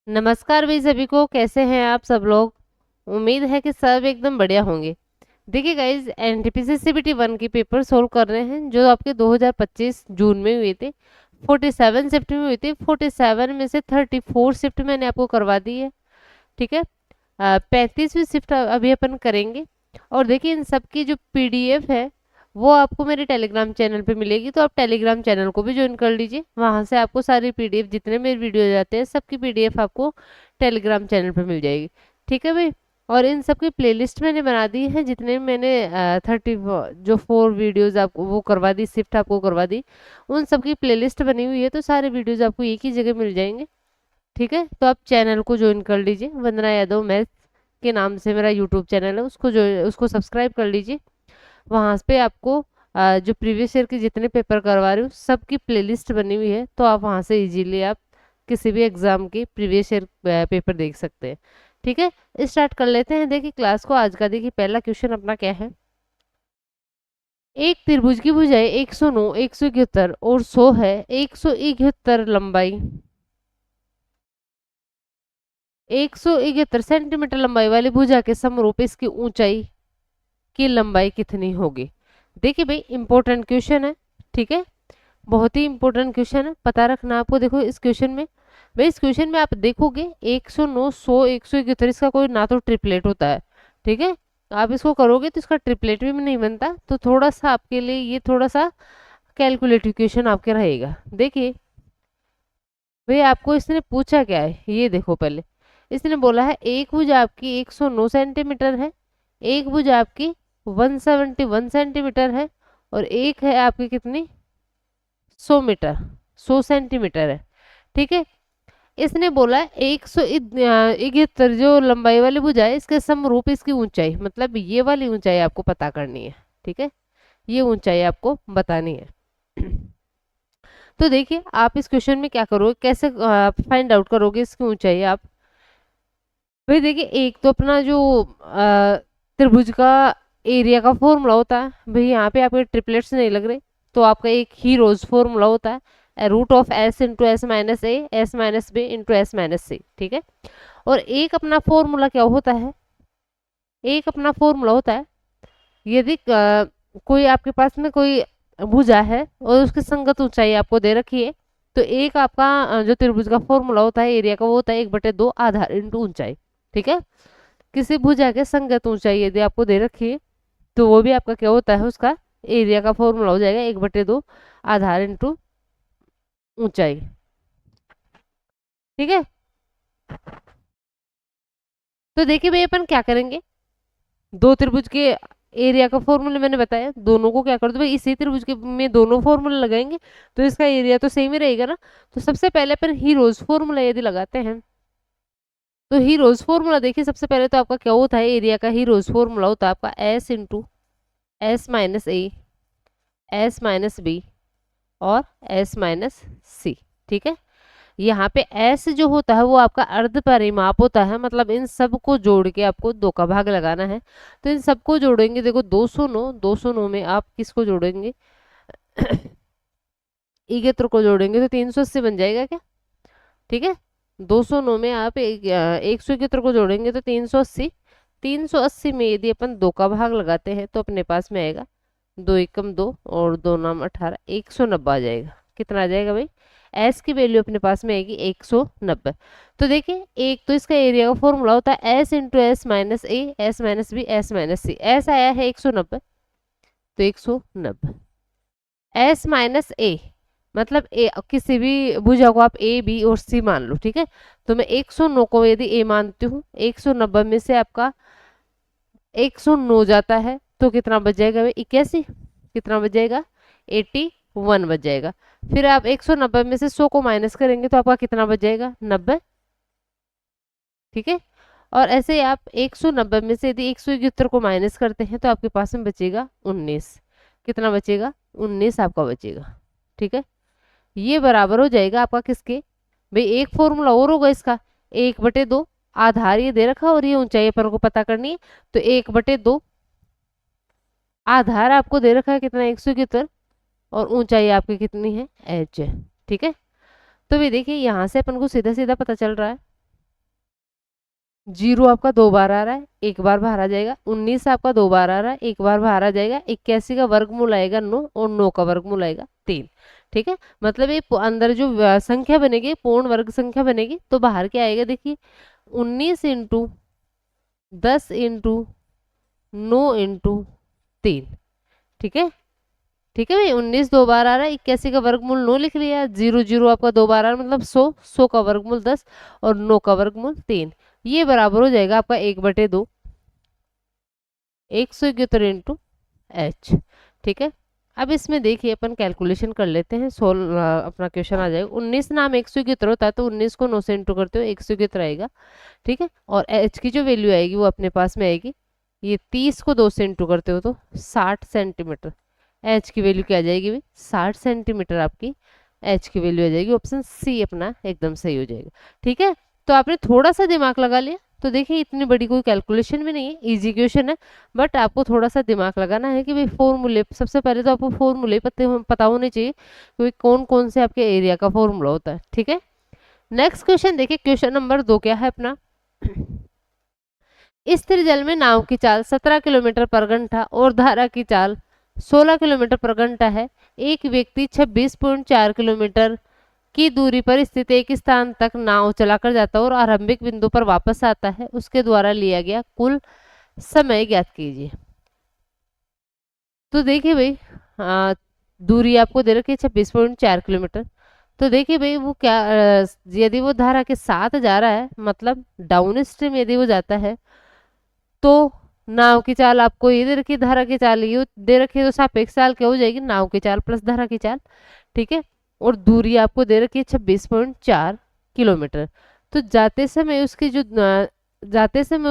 नमस्कार भाई सभी को। कैसे हैं आप सब लोग? उम्मीद है कि सब एकदम बढ़िया होंगे। देखिए गाइज, एनटीपीसी सीबीटी 1 के पेपर सोल्व कर रहे हैं जो आपके 2025 जून में हुए थे। 47 शिफ्ट में हुए थे। 47 में से 34 शिफ्ट मैंने आपको करवा दी है। ठीक है। 35वीं शिफ्ट अभी अपन करेंगे। और देखिए, इन सब की जो पीडीएफ है वो आपको मेरे टेलीग्राम चैनल पे मिलेगी, तो आप टेलीग्राम चैनल को भी ज्वाइन कर लीजिए। वहां से आपको सारी पीडीएफ, जितने मेरे वीडियो जाते हैं सबकी पीडीएफ आपको टेलीग्राम चैनल पे मिल जाएगी। ठीक है भाई। और इन सब की प्लेलिस्ट मैंने बना दी है, जितने मैंने 30 जो 4 वीडियोज आपको वो करवा दी, शिफ्ट आपको करवा दी, उन सब की प्लेलिस्ट बनी हुई है। तो सारे वीडियोज आपको एक ही जगह मिल जाएंगे। ठीक है, तो आप चैनल को ज्वाइन कर लीजिए। वंदना यादव मैथ्स के नाम से मेरा यूट्यूब चैनल है, उसको सब्सक्राइब कर लीजिए। वहां पे आपको जो प्रीवियस ईयर के जितने पेपर करवा रही हूँ सबकी प्लेलिस्ट बनी हुई है, तो आप वहां से इजीली आप किसी भी एग्जाम के प्रीवियस ईयर पेपर देख सकते हैं। ठीक है, स्टार्ट कर लेते हैं। देखिए क्लास को आज का, देखिए पहला क्वेश्चन अपना क्या है। एक त्रिभुज की भुजाएं 109, 171 और 100 है। 171 लंबाई, 171 सेंटीमीटर लंबाई वाली भुजा के समरूप इसकी ऊंचाई की लंबाई कितनी होगी? देखिए भाई, इंपॉर्टेंट क्वेश्चन है। ठीक है, बहुत ही इंपॉर्टेंट क्वेश्चन है, पता रखना आपको। देखो इस क्वेश्चन में, भाई इस क्वेश्चन में आप देखोगे 109, 100, 171 इसका कोई ना तो ट्रिपलेट होता है। ठीक है, आप इसको करोगे तो इसका ट्रिपलेट भी नहीं बनता, तो थोड़ा सा आपके लिए ये थोड़ा सा कैलकुलेटिव क्वेश्चन आपके रहेगा। देखिए भाई, आपको इसने पूछा क्या है ये देखो। पहले इसने बोला है एक भुजा आपकी 109 सेंटीमीटर है, एक भुजा आपकी 171 सेंटीमीटर है, और एक है आपकी कितनी 100 मीटर, 100 सेंटीमीटर है। ठीक है, इसने बोला 171 जो लंबाई वाली भुजा है इसके समरूप इसकी ऊंचाई, मतलब ये वाली ऊंचाई आपको पता करनी है। ठीक है, ये ऊंचाई आपको बतानी है। तो देखिए आप इस क्वेश्चन में क्या करोगे, कैसे फाइंड आउट करोगे इसकी ऊंचाई आप। भाई देखिए, एक तो अपना जो त्रिभुज का एरिया का फॉर्मूला होता है, भाई यहाँ पे आपके ट्रिपलेट्स नहीं लग रहे, तो आपका एक ही रोज फॉर्मूला होता है, root of S into S minus A, S minus B into S minus C. ठीक है, और एक अपना फॉर्मूला क्या होता है, एक अपना फॉर्मूला होता है, यदि कोई आपके पास में कोई भुजा है और उसकी संगत ऊंचाई आपको दे रखी है, तो एक आपका जो त्रिभुज का फॉर्मूला होता है एरिया का, वो होता है 1/2 आधार इंटू ऊंचाई। ठीक है, किसी भुजा के संगत ऊंचाई यदि आपको दे रखी है तो वो भी आपका क्या होता है, उसका एरिया का फॉर्मूला हो जाएगा 1/2 आधार इंटू ऊंचाई। ठीक है, तो देखिए भाई अपन क्या करेंगे, दो त्रिभुज के एरिया का फॉर्मूला मैंने बताया, दोनों को क्या कर दो भाई, इसी त्रिभुज के में दोनों फॉर्मूला लगाएंगे तो इसका एरिया तो सेम ही रहेगा ना। तो सबसे पहले अपन हीरोज फॉर्मूला यदि लगाते हैं, तो हीरोज फॉर्मूला देखिए, सबसे पहले तो आपका क्या होता है, एरिया का हीरोज फॉर्मूला होता है आपका S into S minus A, S minus B और एस माइनस सी। ठीक है, यहाँ पे एस जो होता है वो आपका अर्ध परिमाप होता है, मतलब इन सब को जोड़ के आपको 2 का भाग लगाना है। तो इन सबको जोड़ेंगे, देखो 209, 209 में आप किसको जोड़ेंगे इगेत्र को जोड़ेंगे तो 380 बन जाएगा क्या। ठीक है, 209 में आप 171 को जोड़ेंगे तो 380, 380 में यदि अपन 2 का भाग लगाते हैं तो अपने पास में आएगा 2 एकम 2 और 2 नाम 18, 190 आ जाएगा। कितना आ जाएगा भाई, एस की वैल्यू अपने पास में आएगी 190। तो देखिए, एक तो इसका एरिया का फॉर्मूला होता है S into S minus A, S minus B, S minus C. S आया है 190, तो 190 एस माइनस ए, मतलब ए, किसी भी भुजा को आप ए बी और सी मान लो। ठीक है, तो मैं 109 को यदि ए मानती हूँ, 190 में से आपका 109 जाता है तो कितना बच जाएगा भाई, 81। कितना बच जाएगा, 81 बच जाएगा। फिर आप 190 में से 100 को माइनस करेंगे तो आपका कितना बच जाएगा, 90। ठीक है, और ऐसे ही आप 190 में से यदि 171 को माइनस करते हैं तो आपके पास में बचेगा 19। कितना बचेगा, 19 आपका बचेगा। ठीक है, ये बराबर हो जाएगा आपका किसके, भाई एक फॉर्मूला और होगा इसका, 1/2 आधार ये दे रखा और ये ऊंचाई अपन को पता करनी है, तो 1/2 आधार आपको दे रखा है कितना 171, और ऊंचाई आपकी कितनी है, h है। ठीक है, तो भी देखिए यहाँ से अपन को सीधा सीधा पता चल रहा है जीरो आपका दो बार आ रहा है, एक बार बाहर आ जाएगा। 19 आपका दो बार आ रहा है, एक बार बाहर आ जाएगा। 81 का वर्गमूल आएगा 9 और 9 का वर्गमूल आएगा 3। ठीक है, मतलब ये अंदर जो संख्या बनेगी पूर्ण वर्ग संख्या बनेगी तो बाहर क्या आएगा देखिए, 19 इंटू 10 इंटू 9 इंटू 3। ठीक है, ठीक है भाई, 19 दो बार आ रहा है, 81 का वर्गमूल 9 लिख लिया, जीरो जीरो आपका दो बार आ रहा है मतलब 100, 100 का वर्गमूल 10 और 9 का वर्गमूल 3। ये बराबर हो जाएगा आपका 1/2, 171 इंटू एच। ठीक है, अब इसमें देखिए अपन कैलकुलेशन कर लेते हैं, सोल्व अपना क्वेश्चन आ जाएगा। 19 नाम 171 होता है तो 19 को 9 से इंटू करते हो 171 आएगा। ठीक है, और एच की जो वैल्यू आएगी वो अपने पास में आएगी, ये 30 को 2 से इंटू करते हो तो 60 सेंटीमीटर। एच की वैल्यू क्या आ जाएगी भाई, 60 सेंटीमीटर आपकी एच की वैल्यू आ जाएगी। ऑप्शन सी अपना एकदम सही हो जाएगा। ठीक है, तो आपने थोड़ा सा दिमाग लगा लिया तो देखिए इतनी बड़ी कोई कैलकुलेशन भी नहीं है, इजी क्वेश्चन है, बट आपको थोड़ा सा दिमाग लगाना है कि भाई फॉर्मूले, सबसे पहले तो आपको फॉर्मूले पता होने चाहिए कि कौन कौन से आपके एरिया का फॉर्मूला होता है। ठीक है, नेक्स्ट क्वेश्चन देखिए, क्वेश्चन नंबर 2 क्या है अपना। स्थिर जल में नाव की चाल 17 किलोमीटर पर घंटा और धारा की चाल 16 किलोमीटर पर घंटा है। एक व्यक्ति 26.4 किलोमीटर की दूरी पर स्थित एक स्थान तक नाव चलाकर जाता है और आरंभिक बिंदु पर वापस आता है। उसके द्वारा लिया गया कुल समय ज्ञात कीजिए। तो देखिए भाई, दूरी आपको दे रखी है 26.4 किलोमीटर। तो देखिए भाई वो क्या, यदि वो धारा के साथ जा रहा है मतलब डाउन स्ट्रीम यदि वो जाता है तो नाव की चाल आपको ये दे रखी है, धारा की चाल ये दे रखी है, तो सापेक्ष चाल क्या हो जाएगी, नाव की चाल प्लस धारा की चाल। ठीक है, और दूरी आपको दे रखी है 26.4 किलोमीटर। तो जाते समय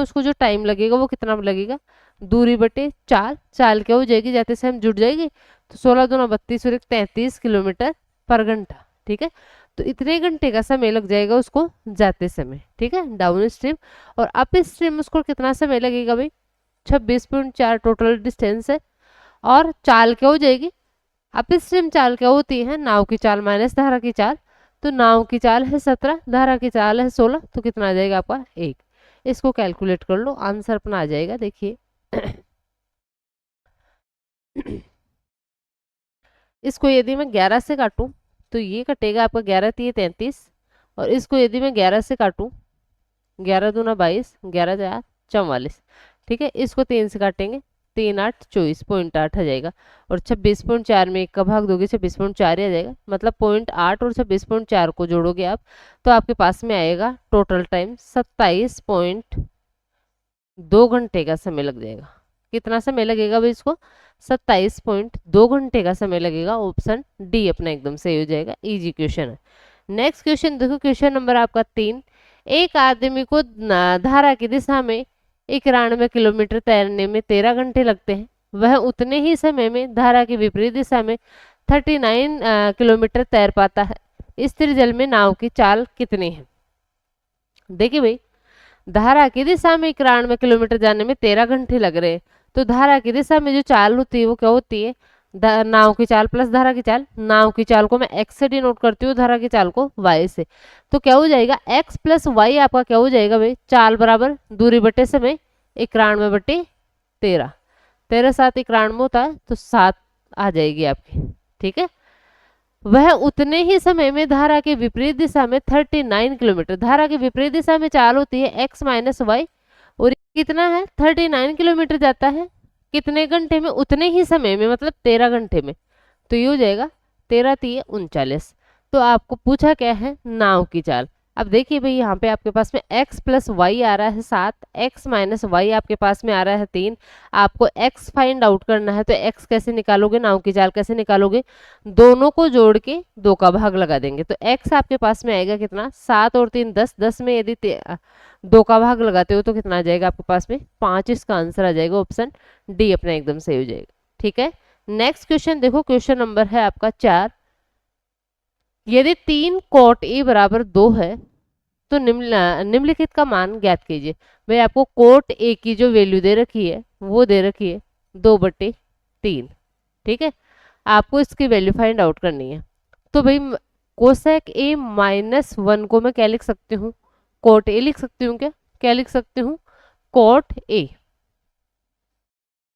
उसको जो टाइम लगेगा वो कितना लगेगा, दूरी बटे चाल, चाल क्या हो जाएगी, जाते समय हम जुड़ जाएगी तो 16 दूना 32 और 33 किलोमीटर पर घंटा। ठीक है, तो इतने घंटे का समय लग जाएगा उसको जाते समय। ठीक है, डाउन स्ट्रीम। और अप स्ट्रीम उसको कितना समय लगेगा भाई, 26.4 टोटल डिस्टेंस है। और चाल क्या हो जाएगी, अप स्ट्रीम चाल क्या होती है, नाव की चाल माइनस धारा की चाल। तो नाव की चाल है 17, धारा की चाल है 16, तो कितना आ जाएगा आपका 1। इसको कैलकुलेट कर लो, आंसर अपना आ जाएगा देखिए। इसको यदि मैं 11 से काटूं तो ये कटेगा आपका 11 3 33, और इसको यदि मैं 11 से काटूं, 11 दूना 22, 11 4 44। ठीक है, इसको 3 से काटेंगे, 3 8 24.8 आ जाएगा। और 26.4 में 1 का भाग दोगे 26.4 ही आ जाएगा, मतलब 0.8 और 26.4 को जोड़ोगे आप तो आपके पास में आएगा टोटल टाइम 27.2 घंटे का समय लग जाएगा। कितना समय लगेगा भाई इसको, 27.2 घंटे का समय लगेगा। ऑप्शन डी अपना एकदम सही हो जाएगा, इजी क्वेश्चन है। नेक्स्ट क्वेश्चन देखो, क्वेश्चन नंबर आपका 3। एक आदमी को धारा की दिशा में 91 किलोमीटर तैरने में 13 घंटे लगते हैं। वह उतने ही समय में धारा की विपरीत दिशा में 39 किलोमीटर तैर पाता है। स्थिर जल में नाव की चाल कितनी है। देखिए भाई, धारा की दिशा में 91 किलोमीटर जाने में 13 घंटे लग रहे हैं, तो धारा की दिशा में जो चाल होती है वो क्या होती है, नाव की चाल प्लस धारा की चाल। नाव की चाल को मैं x से डिनोट करती हूँ, धारा की चाल को y से। तो क्या हो जाएगा, x प्लस वाई आपका क्या हो जाएगा भाई, चाल बराबर दूरी बटे समय 91 बटे 13, 13 7 91 होता है तो 7 आ जाएगी आपकी। ठीक है, वह उतने ही समय में धारा के विपरीत दिशा में 39 किलोमीटर, धारा के विपरीत दिशा में चाल होती है x माइनस वाई, और कितना है 39 किलोमीटर जाता है कितने घंटे में, उतने ही समय में मतलब 13 घंटे में। तो ये हो जाएगा 13 3 39। तो आपको पूछा क्या है, नाव की चाल। अब देखिए भाई, यहाँ पे आपके पास में x प्लस वाई आ रहा है 7, x माइनस वाई आपके पास में आ रहा है 3। आपको x फाइंड आउट करना है तो x कैसे निकालोगे, नाव की चाल कैसे निकालोगे, दोनों को जोड़ के 2 का भाग लगा देंगे। तो x आपके पास में आएगा कितना, 7 और 3 10, 10 में यदि 2 का भाग लगाते हो तो कितना आ जाएगा आपके पास में 5। इसका आंसर आ जाएगा ऑप्शन डी अपना एकदम सही हो जाएगा। ठीक है, नेक्स्ट क्वेश्चन देखो, क्वेश्चन नंबर है आपका 4। यदि 3 cot a बराबर 2 है तो निम्नलिखित का मान ज्ञात कीजिए। भाई आपको cot a की जो वैल्यू दे रखी है वो दे रखी है 2/3। ठीक है, आपको इसकी वैल्यू फाइंड आउट करनी है। तो भाई कोसेक a -1 को मैं क्या लिख सकती हूँ, cot a लिख सकती हूँ क्या, क्या लिख सकती हूँ, कॉट ए।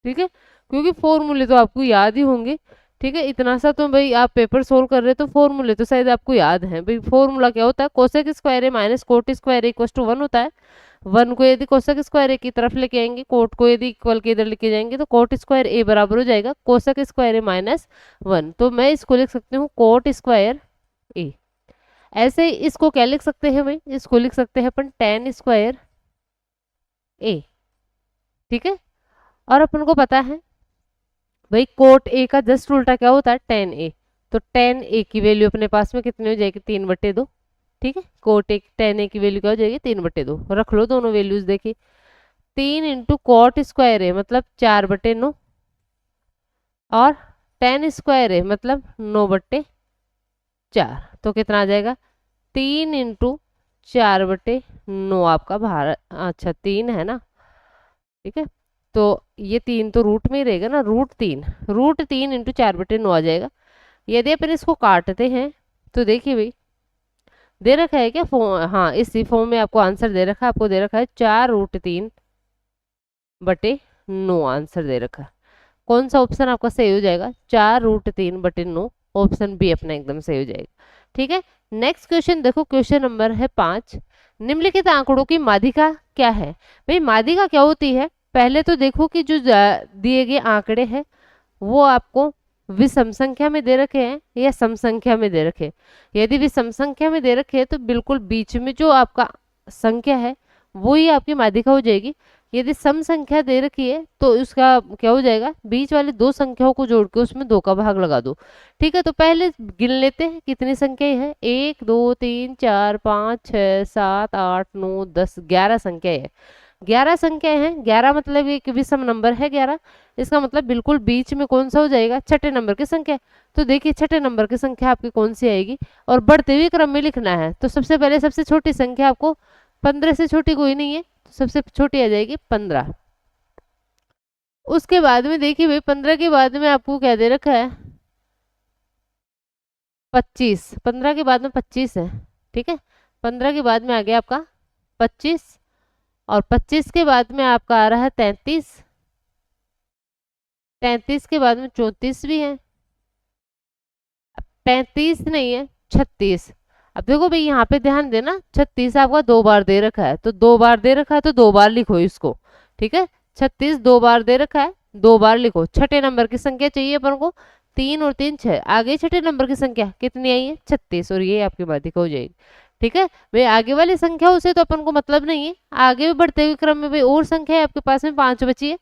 ठीक है, क्योंकि फॉर्मूले तो आपको याद ही होंगे। ठीक है, इतना सा तो भाई आप पेपर सोल्व कर रहे हो तो फॉर्मूले तो शायद आपको याद है भाई। फॉर्मूला क्या होता है, cosec square A minus cot square equal to 1 होता है। 1 को यदि कोसेक स्क्वायर ए की तरफ लेके आएंगे, कोट को यदि इक्वल के इधर लेके जाएंगे, तो कोट स्क्वायर ए बराबर हो जाएगा कोसेक स्क्वायर ए माइनस 1। तो मैं इसको लिख सकती हूँ कोट स्क्वायर ए। ऐसे ही इसको क्या लिख सकते हैं भाई, इसको लिख सकते हैं अपन टेन स्क्वायर ए। ठीक है, और अपन को पता है भाई कोट ए का जस्ट उल्टा क्या होता है, टेन ए। तो टेन ए की वैल्यू अपने पास में कितनी हो जाएगी, 3/2। ठीक है, कोट ए टेन ए की वैल्यू क्या हो जाएगी, 3/2। रख लो दोनों वैल्यूज, देखिए 3 इंटू कॉट स्क्वायर ए मतलब 4/9, और टेन स्क्वायर ए मतलब 9/4। तो कितना आ जाएगा, 3 इंटू 4/9 आपका बाहर, अच्छा 3 है ना। ठीक है, तो ये 3 तो रूट में ही रहेगा ना, रूट 3 इंटू 4/9 आ जाएगा। यदि अपन इसको काटते हैं तो देखिए भाई दे रखा है क्या फॉर्म, हाँ इसी फॉर्म में आपको आंसर दे रखा है। आपको दे रखा है 4√3/9 आंसर दे रखा है। कौन सा ऑप्शन आपका सही हो जाएगा, 4√3/9, ऑप्शन बी अपना एकदम सही हो जाएगा। ठीक है, नेक्स्ट क्वेश्चन देखो, क्वेश्चन नंबर है 5। निम्नलिखित आंकड़ों की माध्यिका क्या है। भाई माध्यिका क्या होती है, पहले तो देखो कि जो दिए गए आंकड़े हैं वो आपको विषम संख्या में दे रखे हैं या सम संख्या में दे रखे हैं। यदि विषम संख्या में दे रखे हैं तो बिल्कुल बीच में जो आपका संख्या है वो ही आपकी माध्यिका हो जाएगी। यदि सम संख्या दे रखी है तो उसका क्या हो जाएगा, बीच वाली दो संख्याओं को जोड़ के उसमें 2 का भाग लगा दो। ठीक है, तो पहले गिन लेते हैं कितनी संख्याएं हैं, 1 2 3 4 5 6 7 8 9 10 11 संख्याएं हैं। 11 संख्याएं हैं, 11 मतलब एक विषम नंबर है 11। इसका मतलब बिल्कुल बीच में कौन सा हो जाएगा, छठे नंबर की संख्या। तो देखिए छठे नंबर की संख्या आपकी कौन सी आएगी, और बढ़ते हुए क्रम में लिखना है। तो सबसे पहले सबसे छोटी संख्या आपको, 15 से छोटी कोई नहीं है, तो सबसे छोटी आ जाएगी 15। उसके बाद में देखिए भाई 15 के बाद में आपको क्या दे रखा है, 25। 15 के बाद में 25 है। ठीक है, 15 के बाद में आ गया आपका 25, और 25 के बाद में आपका आ रहा है 33। 33 के बाद में 34 भी है, 35 नहीं है 36। अब देखो भाई यहाँ पे ध्यान देना, 36 आपका 2 बार दे रखा है, तो 2 बार दे रखा है तो 2 बार लिखो इसको। ठीक है, 36 2 बार दे रखा है, 2 बार लिखो। छठे नंबर की संख्या चाहिए अपन को, 3 और 3 6, आगे छठे नंबर की संख्या कितनी आई है, 36, और ये आपकी माध्यिका हो जाएगी। ठीक है भाई, आगे वाली संख्या से तो अपन को मतलब नहीं है, आगे भी बढ़ते हुए क्रम में भाई और संख्या है आपके पास में 5 बची है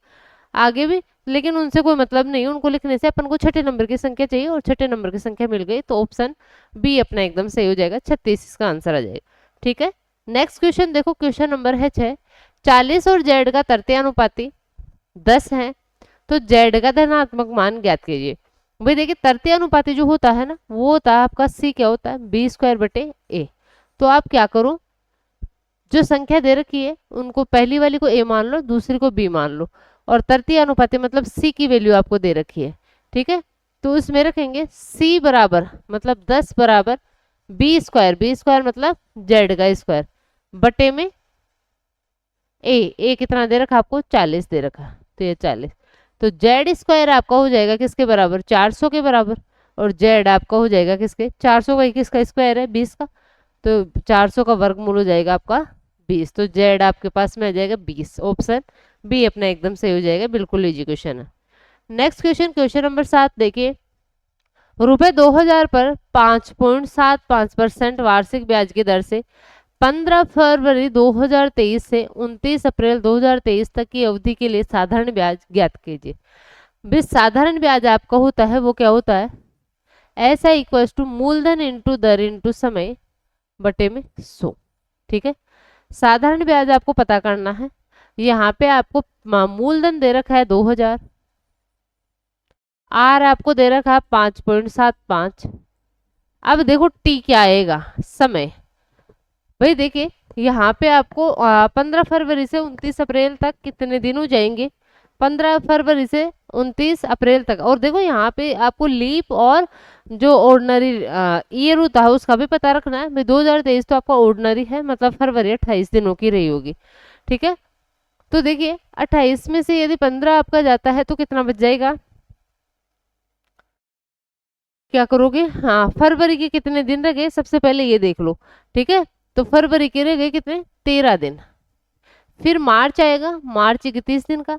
आगे भी, लेकिन उनसे कोई मतलब नहीं है, उनको लिखने से अपन को छठे नंबर की संख्या चाहिए, और छठे नंबर की संख्या मिल गई तो ऑप्शन बी अपना एकदम सही हो जाएगा, 36 इसका आंसर आ जाएगा। ठीक है, नेक्स्ट क्वेश्चन देखो, क्वेश्चन नंबर है 6। 40 और जेड का तृतीयानुपाती 10 है, तो जेड का धनात्मक मान ज्ञात कीजिए। भाई देखिए तृतीयानुपाती जो होता है ना, वो होता है आपका सी, क्या होता है, b² a। तो आप क्या करो, जो संख्या दे रखी है उनको पहली वाली को a मान लो, दूसरी को b मान लो, और तृतीय अनुपाती मतलब c की वैल्यू आपको दे रखी है। ठीक है, तो इसमें रखेंगे c बराबर मतलब 10 बराबर b² मतलब z का स्क्वायर बटे में a कितना दे रखा आपको, 40 दे रखा, तो ये 40। तो z² आपका हो जाएगा किसके बराबर, 400 के बराबर, और z आपका हो जाएगा किसके, 400 का किसका स्क्वायर है, 20 का, तो 400 का वर्गमूल हो जाएगा आपका 20। तो z आपके पास में आ जाएगा 20, ऑप्शन बी अपना एकदम सही हो जाएगा, बिल्कुल इजी क्वेश्चन है। नेक्स्ट क्वेश्चन, क्वेश्चन नंबर 7 देखिए, रुपए 2000 पर 5.75% वार्षिक ब्याज की दर से 15 फरवरी 2023 से 29 अप्रैल 2023 तक की अवधि के लिए साधारण ब्याज ज्ञात कीजिए। भी साधारण ब्याज आपका होता है वो क्या होता है, ऐसा इक्वल्स टू मूलधन इंटू दर इंटू समय बटे में 100। ठीक है, साधारण ब्याज आपको पता करना है। यहाँ पे आपको मूलधन दे रखा है 2000, आर आपको दे रखा है 5.75। अब देखो टी क्या आएगा, समय। भाई देखिए यहाँ पे आपको 15 फरवरी से 29 अप्रैल तक कितने दिन हो जाएंगे, 15 फरवरी से 29 अप्रैल तक। और देखो यहाँ पे आपको लीप और जो ऑर्डिनरी ईयर होता है उसका भी पता रखना है। भाई 2023 तो आपका ऑर्डिनरी है, मतलब फरवरी 28 दिनों की रही होगी। ठीक है। तो देखिए 28 में से यदि 15 आपका जाता है तो कितना बच जाएगा, क्या करोगे, हाँ फरवरी के कितने दिन रह गए सबसे पहले ये देख लो। ठीक है, तो फरवरी के रह गए कितने, 13 दिन। फिर मार्च आएगा, मार्च 31 दिन का।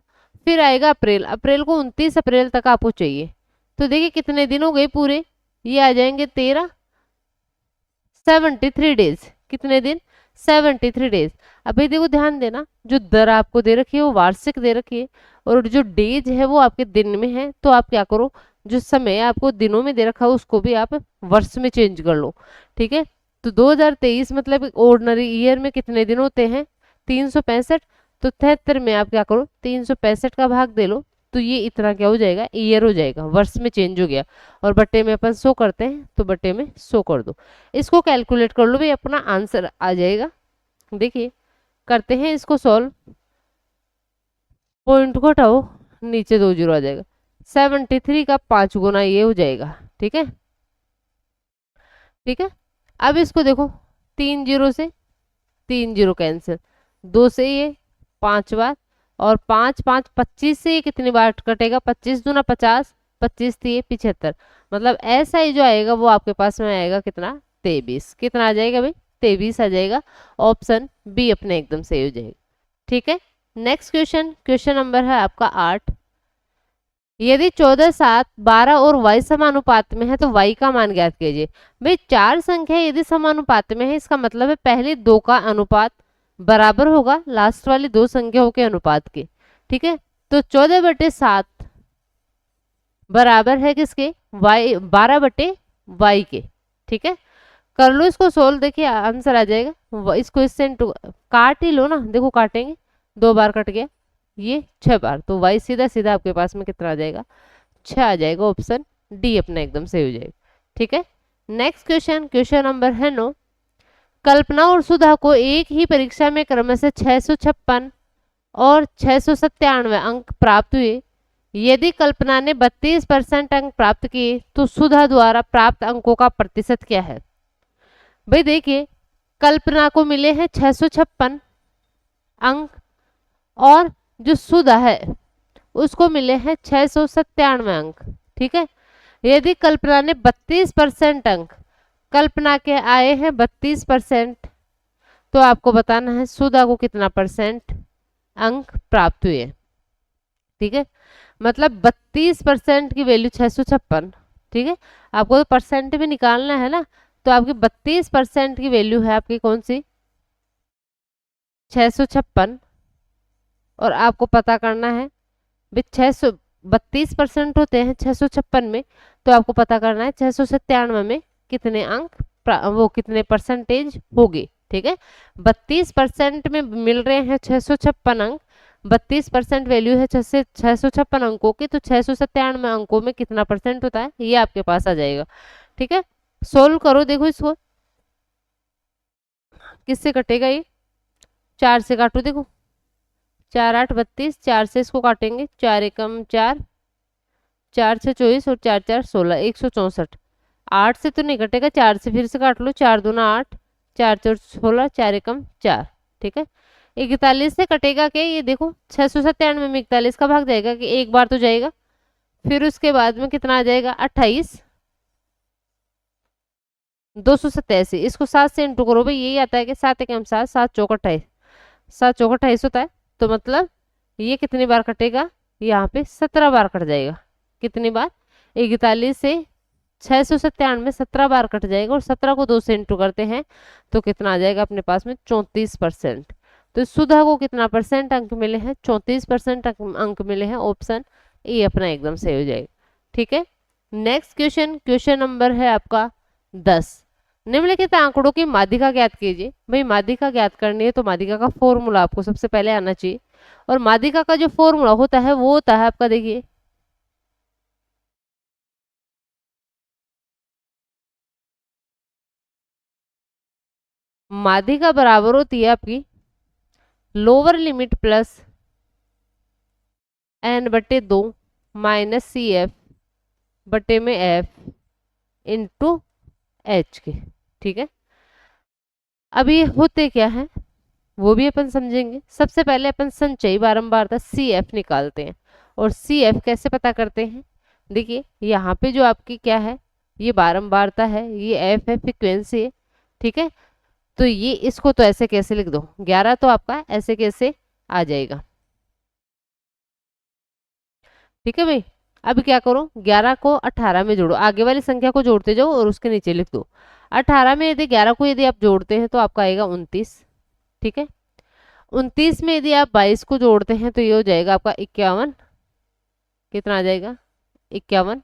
फिर आएगा अप्रैल, अप्रैल को 29 अप्रैल तक आपको चाहिए। तो देखिए कितने दिन हो गए पूरे, ये आ जाएंगे 13, 73 डेज। कितने दिन, 73 डेज। अभी देखो ध्यान देना, जो दर आपको दे रखी है वो वार्षिक दे रखी है, और जो डेज है वो आपके दिन में है। तो आप क्या करो, जो समय आपको दिनों में दे रखा है उसको भी आप वर्ष में चेंज कर लो। ठीक है, तो 2023 मतलब ऑर्डिनरी ईयर में कितने दिन होते हैं, 365। तो 73 में आप क्या करो, 365 का भाग दे लो, तो ये इतना क्या हो जाएगा, ईयर हो जाएगा, वर्ष में चेंज हो गया। और बट्टे में अपन 100 करते हैं, तो बट्टे में 100 कर दो। इसको कैलकुलेट कर लो भाई, अपना आंसर आ जाएगा। देखिए करते हैं इसको सॉल्व, पॉइंट को हटाओ, नीचे 2 जीरो आ जाएगा, 73 का 5 गुना ये हो जाएगा। ठीक है, ठीक है। अब इसको देखो, 3 जीरो से 3 जीरो कैंसिल, 2 से ये 5 बार, और 5 5 25 से ये कितनी बार कटेगा, 25 दूना 50, 25 3 75। मतलब ऐसा ही जो आएगा वो आपके पास में आएगा कितना, 23। कितना आ जाएगा भाई, 23 आ जाएगा। ऑप्शन बी अपने एकदम सही हो जाएगा। ठीक है, नेक्स्ट क्वेश्चन, क्वेश्चन नंबर है आपका 8। यदि 14 7 12 और y समानुपात में है तो y का मान ज्ञात कीजिए। भाई चार संख्या यदि समानुपात में है, इसका मतलब है पहले दो का अनुपात बराबर होगा लास्ट वाली दो संख्याओं के अनुपात के। ठीक है, तो 14/7 बराबर है किसके, y, 12/y के। ठीक है, कर लो इसको सोल्व, देखिए आंसर आ जाएगा। इसको इससे काट ही लो ना, देखो काटेंगे, 2 बार कट गया, ये 6 बार, तो y सीधा सीधा आपके पास में कितना आ जाएगा, 6 आ जाएगा। ऑप्शन डी अपना एकदम सही हो जाएगा। ठीक है, नेक्स्ट क्वेश्चन, क्वेश्चन नंबर है 9। कल्पना और सुधा को एक ही परीक्षा में क्रमशः 656 और 697 अंक प्राप्त हुए। यदि कल्पना ने 32% अंक प्राप्त किए तो सुधा द्वारा प्राप्त अंकों का प्रतिशत क्या है। भाई देखिए, कल्पना को मिले हैं 656 अंक, और जो सुधा है उसको मिले हैं 697 अंक। ठीक है, यदि कल्पना ने 32% अंक, कल्पना के आए हैं 32%, तो आपको बताना है सुधा को कितना परसेंट अंक प्राप्त हुए। ठीक है, मतलब 32% की वैल्यू 656। ठीक है, आपको तो परसेंट में निकालना है ना, तो आपकी 32% की वैल्यू है आपकी कौन सी, 656, और आपको पता करना है भाई 32% होते हैं 656 में, तो आपको पता करना है 697 में कितने अंक वो कितने परसेंटेज होगी। ठीक है, 32% में मिल रहे हैं 656 अंक, 32% वैल्यू है 656 अंकों की, तो 697 अंकों में कितना परसेंट होता है ये आपके पास आ जाएगा। ठीक है, सोल्व करो, देखो इसको किससे कटेगा, ये 4 से काटो, देखो 4 8 32, 4 से इसको काटेंगे, 4 एकम 4, 4 6 24 और 4 4 16, 164। 8 से तो नहीं कटेगा, 4 से फिर से काट लो, 4 दूना 8, 4 4 16, 4 एकम 4। ठीक है, 41 से कटेगा क्या, ये देखो 697 में 41 का भाग जाएगा कि एक बार तो जाएगा, फिर उसके बाद में कितना आ जाएगा 28, 287। इसको 7 से इंटू करो भाई, यही आता है कि 7 एकम 7, 7 चौक 28, 7 चौक 28 होता है। तो मतलब ये कितनी बार कटेगा, यहाँ पे 17 बार कट जाएगा। कितनी बार, 41 से 697 में 17 बार कट जाएगा, और 17 को 2 से इंटू करते हैं तो कितना आ जाएगा अपने पास में 34%। तो सुधा को कितना परसेंट अंक मिले हैं, 34% अंक मिले हैं। ऑप्शन ए अपना एकदम सही हो जाएगा। ठीक है, नेक्स्ट क्वेश्चन, क्वेश्चन नंबर है आपका 10। निम्नलिखित आंकड़ों की माध्यिका ज्ञात कीजिए। भाई माध्यिका ज्ञात करनी है तो माध्यिका का फॉर्मूला आपको सबसे पहले आना चाहिए, और माध्यिका का जो फॉर्मूला होता है वो होता है आपका, देखिए माध्यिका बराबर होती है आपकी lower limit plus n/2 minus CF बटे में F इंटू H के। ठीक है, अब ये होते क्या है, वो भी अपन समझेंगे। सबसे पहले अपन संचयी बारंबारता CF निकालते हैं। और CF कैसे पता करते हैं? देखिए यहाँ पे जो आपकी क्या है, ये बारंबारता है, ये F है, फ्रिक्वेंसी है, ठीक है। तो ये इसको तो ऐसे कैसे लिख दो, 11 तो आपका ऐसे कैसे आ जाएगा, ठीक है भाई। अब क्या करो, 11 को 18 में जोड़ो, आगे वाली संख्या को जोड़ते जाओ और उसके नीचे लिख दो। 18 में यदि 11 को यदि आप जोड़ते हैं तो आपका आएगा 29, ठीक है। 29 में यदि आप 22 को जोड़ते हैं तो ये हो जाएगा आपका 51। कितना आ जाएगा? 51।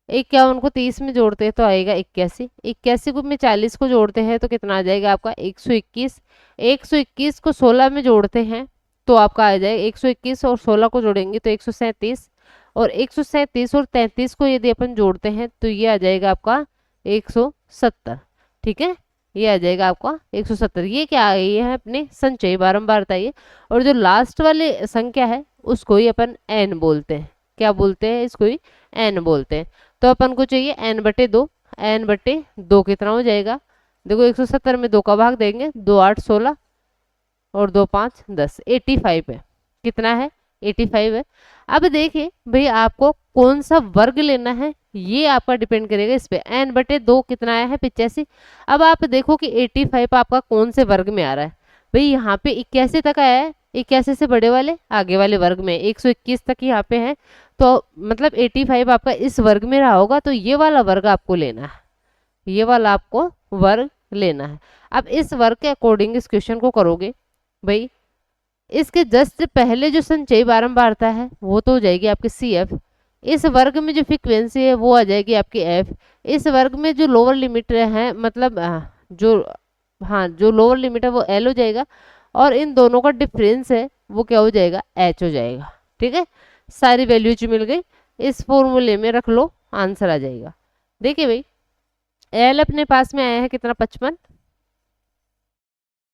51 को 30 में जोड़ते हैं तो आएगा 81। 81 को में 40 को जोड़ते हैं तो कितना आ जाएगा आपका? 121। 121 को 16 में जोड़ते हैं तो आपका आ जाएगा 121 और 16 को जोड़ेंगे तो 137। और 137 और 33 को यदि अपन जोड़ते हैं तो ये आ जाएगा आपका 170, ठीक है। ये आ जाएगा आपका 170। ये क्या है? ये है अपने संचयी बारंबारता ये। और जो लास्ट वाली संख्या है उसको ही अपन n बोलते हैं। क्या बोलते हैं? इसको ही n बोलते हैं। तो अपन को चाहिए n/2। n/2 कितना हो जाएगा? देखो 170 में 2 का भाग देंगे, 2 8 16 और 2 5 10, 85 है। कितना है? 85 है। अब देखिए भाई आपको कौन सा वर्ग लेना है ये आपका डिपेंड करेगा इस पे। n/2 कितना आया है? 85। अब आप देखो कि 85 आपका कौन से वर्ग में आ रहा है भाई, यहाँ पे 81 तक आया है, 81 से बड़े वाले आगे वाले वर्ग में 121 तक यहाँ पे है, तो मतलब 85 आपका इस वर्ग में रहा होगा, तो ये वाला वर्ग आपको लेना है, ये वाला आपको वर्ग लेना है। अब इस वर्ग के अकॉर्डिंग इस क्वेश्चन को करोगे भाई, इसके जस्ट पहले जो संचयी बारंबारता है वो तो हो जाएगी आपकी CF। इस वर्ग में जो फ्रीक्वेंसी है वो आ जाएगी आपकी F। इस वर्ग में जो लोअर लिमिट है मतलब जो लोअर लिमिट है वो L हो जाएगा। और इन दोनों का डिफरेंस है वो क्या हो जाएगा? H हो जाएगा, ठीक है। सारी वैल्यूज मिल गई, इस फॉर्मूले में रख लो, आंसर आ जाएगा। देखिए भाई L अपने पास में आया है कितना? 55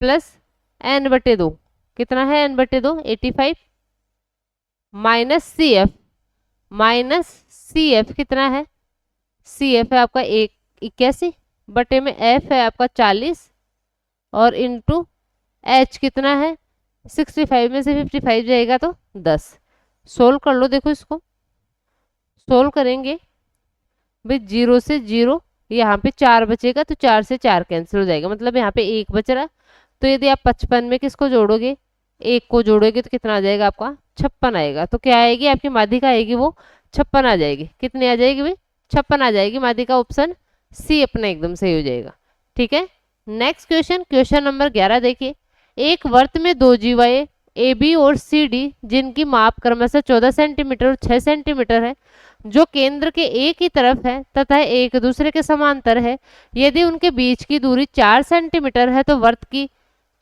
प्लस n/2 कितना है? n/2 85 माइनस CF कितना है? CF है आपका 81 बटे में F है आपका 40 और इंटू H कितना है? 65 में से 55 जाएगा तो 10। सोल्व कर लो, देखो इसको सोल्व करेंगे भाई, 0 से 0 यहाँ पे 4 बचेगा तो 4 से 4 कैंसिल हो जाएगा, मतलब यहाँ पे 1 बच रहा। तो यदि आप 55 में किसको जोड़ोगे? 1 को जोड़ोगे तो कितना आ जाएगा आपका? 56 आएगा। तो क्या आएगी आपकी माध्यिका? आएगी वो 56 आ जाएगी। कितनी आ जाएगी भाई? 56 आ जाएगी माध्यिका। ऑप्शन C अपना एकदम सही हो जाएगा, ठीक है। नेक्स्ट क्वेश्चन, क्वेश्चन नंबर 11 देखिए। एक वर्त में 2 जीवाएं AB और CD जिनकी माप क्रमशः 14 सेंटीमीटर और 6 सेंटीमीटर है, जो केंद्र के एक ही तरफ है तथा एक दूसरे के समांतर है, यदि उनके बीच की दूरी 4 सेंटीमीटर है तो वर्त की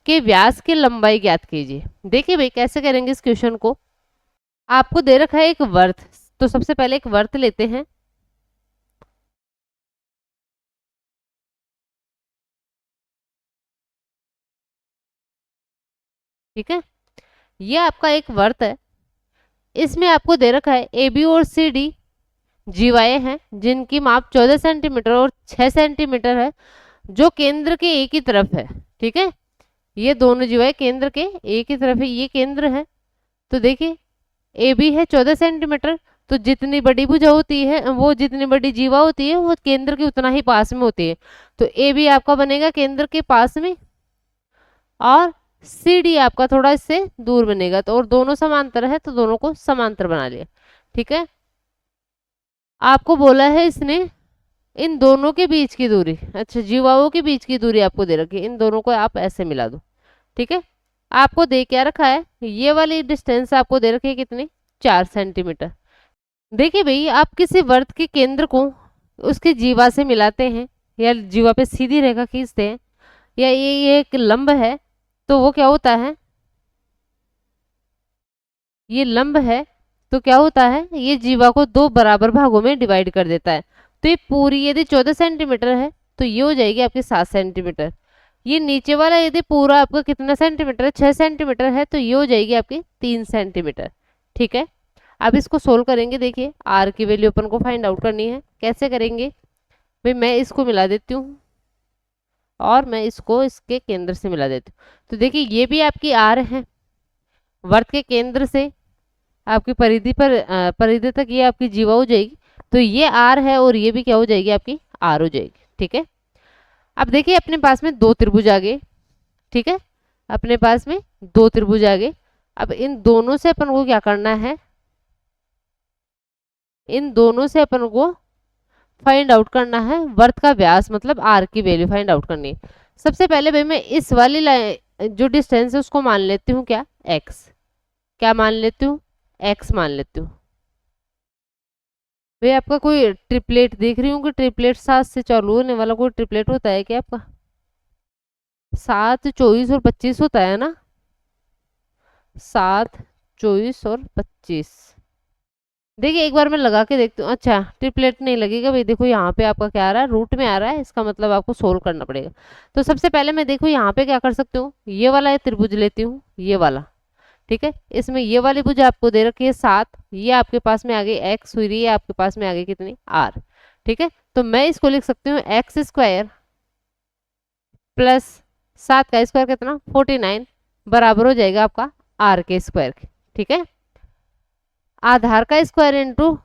के व्यास की लंबाई ज्ञात कीजिए। देखिए भाई कैसे करेंगे इस क्वेश्चन को। आपको दे रखा है एक वर्त, तो सबसे पहले एक वर्त लेते हैं, ठीक है। ये आपका एक वर्त है, इसमें आपको दे रखा है AB और CD जीवाएं हैं जिनकी माप 14 सेंटीमीटर और 6 सेंटीमीटर है, जो केंद्र के एक ही तरफ है, ठीक है। ये दोनों जीवाएं केंद्र के एक ही तरफ है, ये केंद्र है। तो देखिए AB है 14 सेंटीमीटर, तो जितनी बड़ी भुजा होती है वो जितनी बड़ी जीवा होती है वो केंद्र के उतना ही पास में होती है। तो AB आपका बनेगा केंद्र के पास में और CD आपका थोड़ा इससे दूर बनेगा। तो और दोनों समांतर है तो दोनों को समांतर बना लिया, ठीक है। आपको बोला है इसने इन दोनों के बीच की दूरी, अच्छा जीवाओं के बीच की दूरी आपको दे रखी है, इन दोनों को आप ऐसे मिला दो, ठीक है। आपको दे क्या रखा है? ये वाली डिस्टेंस आपको दे रखी है कितनी? 4 सेंटीमीटर। देखिए भाई आप किसी वर्त के केंद्र को उसकी जीवा से मिलाते हैं या जीवा पे सीधी रेखा खींचते हैं या ये एक लंब है, तो वो क्या होता है? ये लंब है तो क्या होता है? ये जीवा को 2 बराबर भागों में डिवाइड कर देता है। तो ये पूरी यदि 14 सेंटीमीटर है तो ये हो जाएगी आपकी 7 सेंटीमीटर। ये नीचे वाला यदि पूरा आपका कितना सेंटीमीटर है? 6 सेंटीमीटर है, तो ये हो जाएगी आपकी 3 सेंटीमीटर, ठीक है। अब इसको सोल्व करेंगे। देखिए R की वैल्यू अपन को फाइंड आउट करनी है, कैसे करेंगे भाई? मैं इसको मिला देती हूँ, और मैं इसको इसके केंद्र से मिला देती हूँ। तो देखिए ये भी आपकी आर है, वर्त के केंद्र से आपकी परिधि पर परिधि तक ये आपकी जीवा हो जाएगी। तो ये आर है और ये भी क्या हो जाएगी, आपकी आर हो जाएगी। ठीक है, अब देखिए अपने पास में दो त्रिभुज आ गए। ठीक है, अपने पास में दो त्रिभुज आ गए। अब इन दोनों से अपन को क्या करना है, इन दोनों से अपन को फाइंड आउट करना है वर्त का व्यास, मतलब आर की वैल्यू फाइंड आउट करनी है। सबसे पहले भाई मैं इस वाली लाइन जो डिस्टेंस है उसको मान लेती हूँ क्या, एक्स। क्या मान लेती हूँ, एक्स मान लेती हूँ। भाई आपका कोई ट्रिपलेट देख रही हूँ कि ट्रिपलेट 7 से चालू होने वाला कोई ट्रिपलेट होता है क्या आपका? 7, 24 और 25 होता है ना, 7, 24 और 25। देखिए एक बार मैं लगा के देखती हूँ। अच्छा ट्रिपलेट नहीं लगेगा भाई, देखो यहाँ पे आपका क्या आ रहा है, रूट में आ रहा है, इसका मतलब आपको सोल्व करना पड़ेगा। तो सबसे पहले मैं देखो यहाँ पे क्या कर सकती हूँ, ये वाला त्रिभुज लेती हूँ, ये वाला। ठीक है, इसमें ये वाली भुजा आपको दे रखी है 7, ये आपके पास में आ गई एक्स हुई, ये आपके पास में आ गई कितनी, आर। ठीक है, तो मैं इसको लिख सकती हूँ एक्स स्क्वायर प्लस 7 का स्क्वायर कितना 49 बराबर हो जाएगा आपका आर के स्क्वायर के। ठीक है, आधार का स्क्वायर इंटू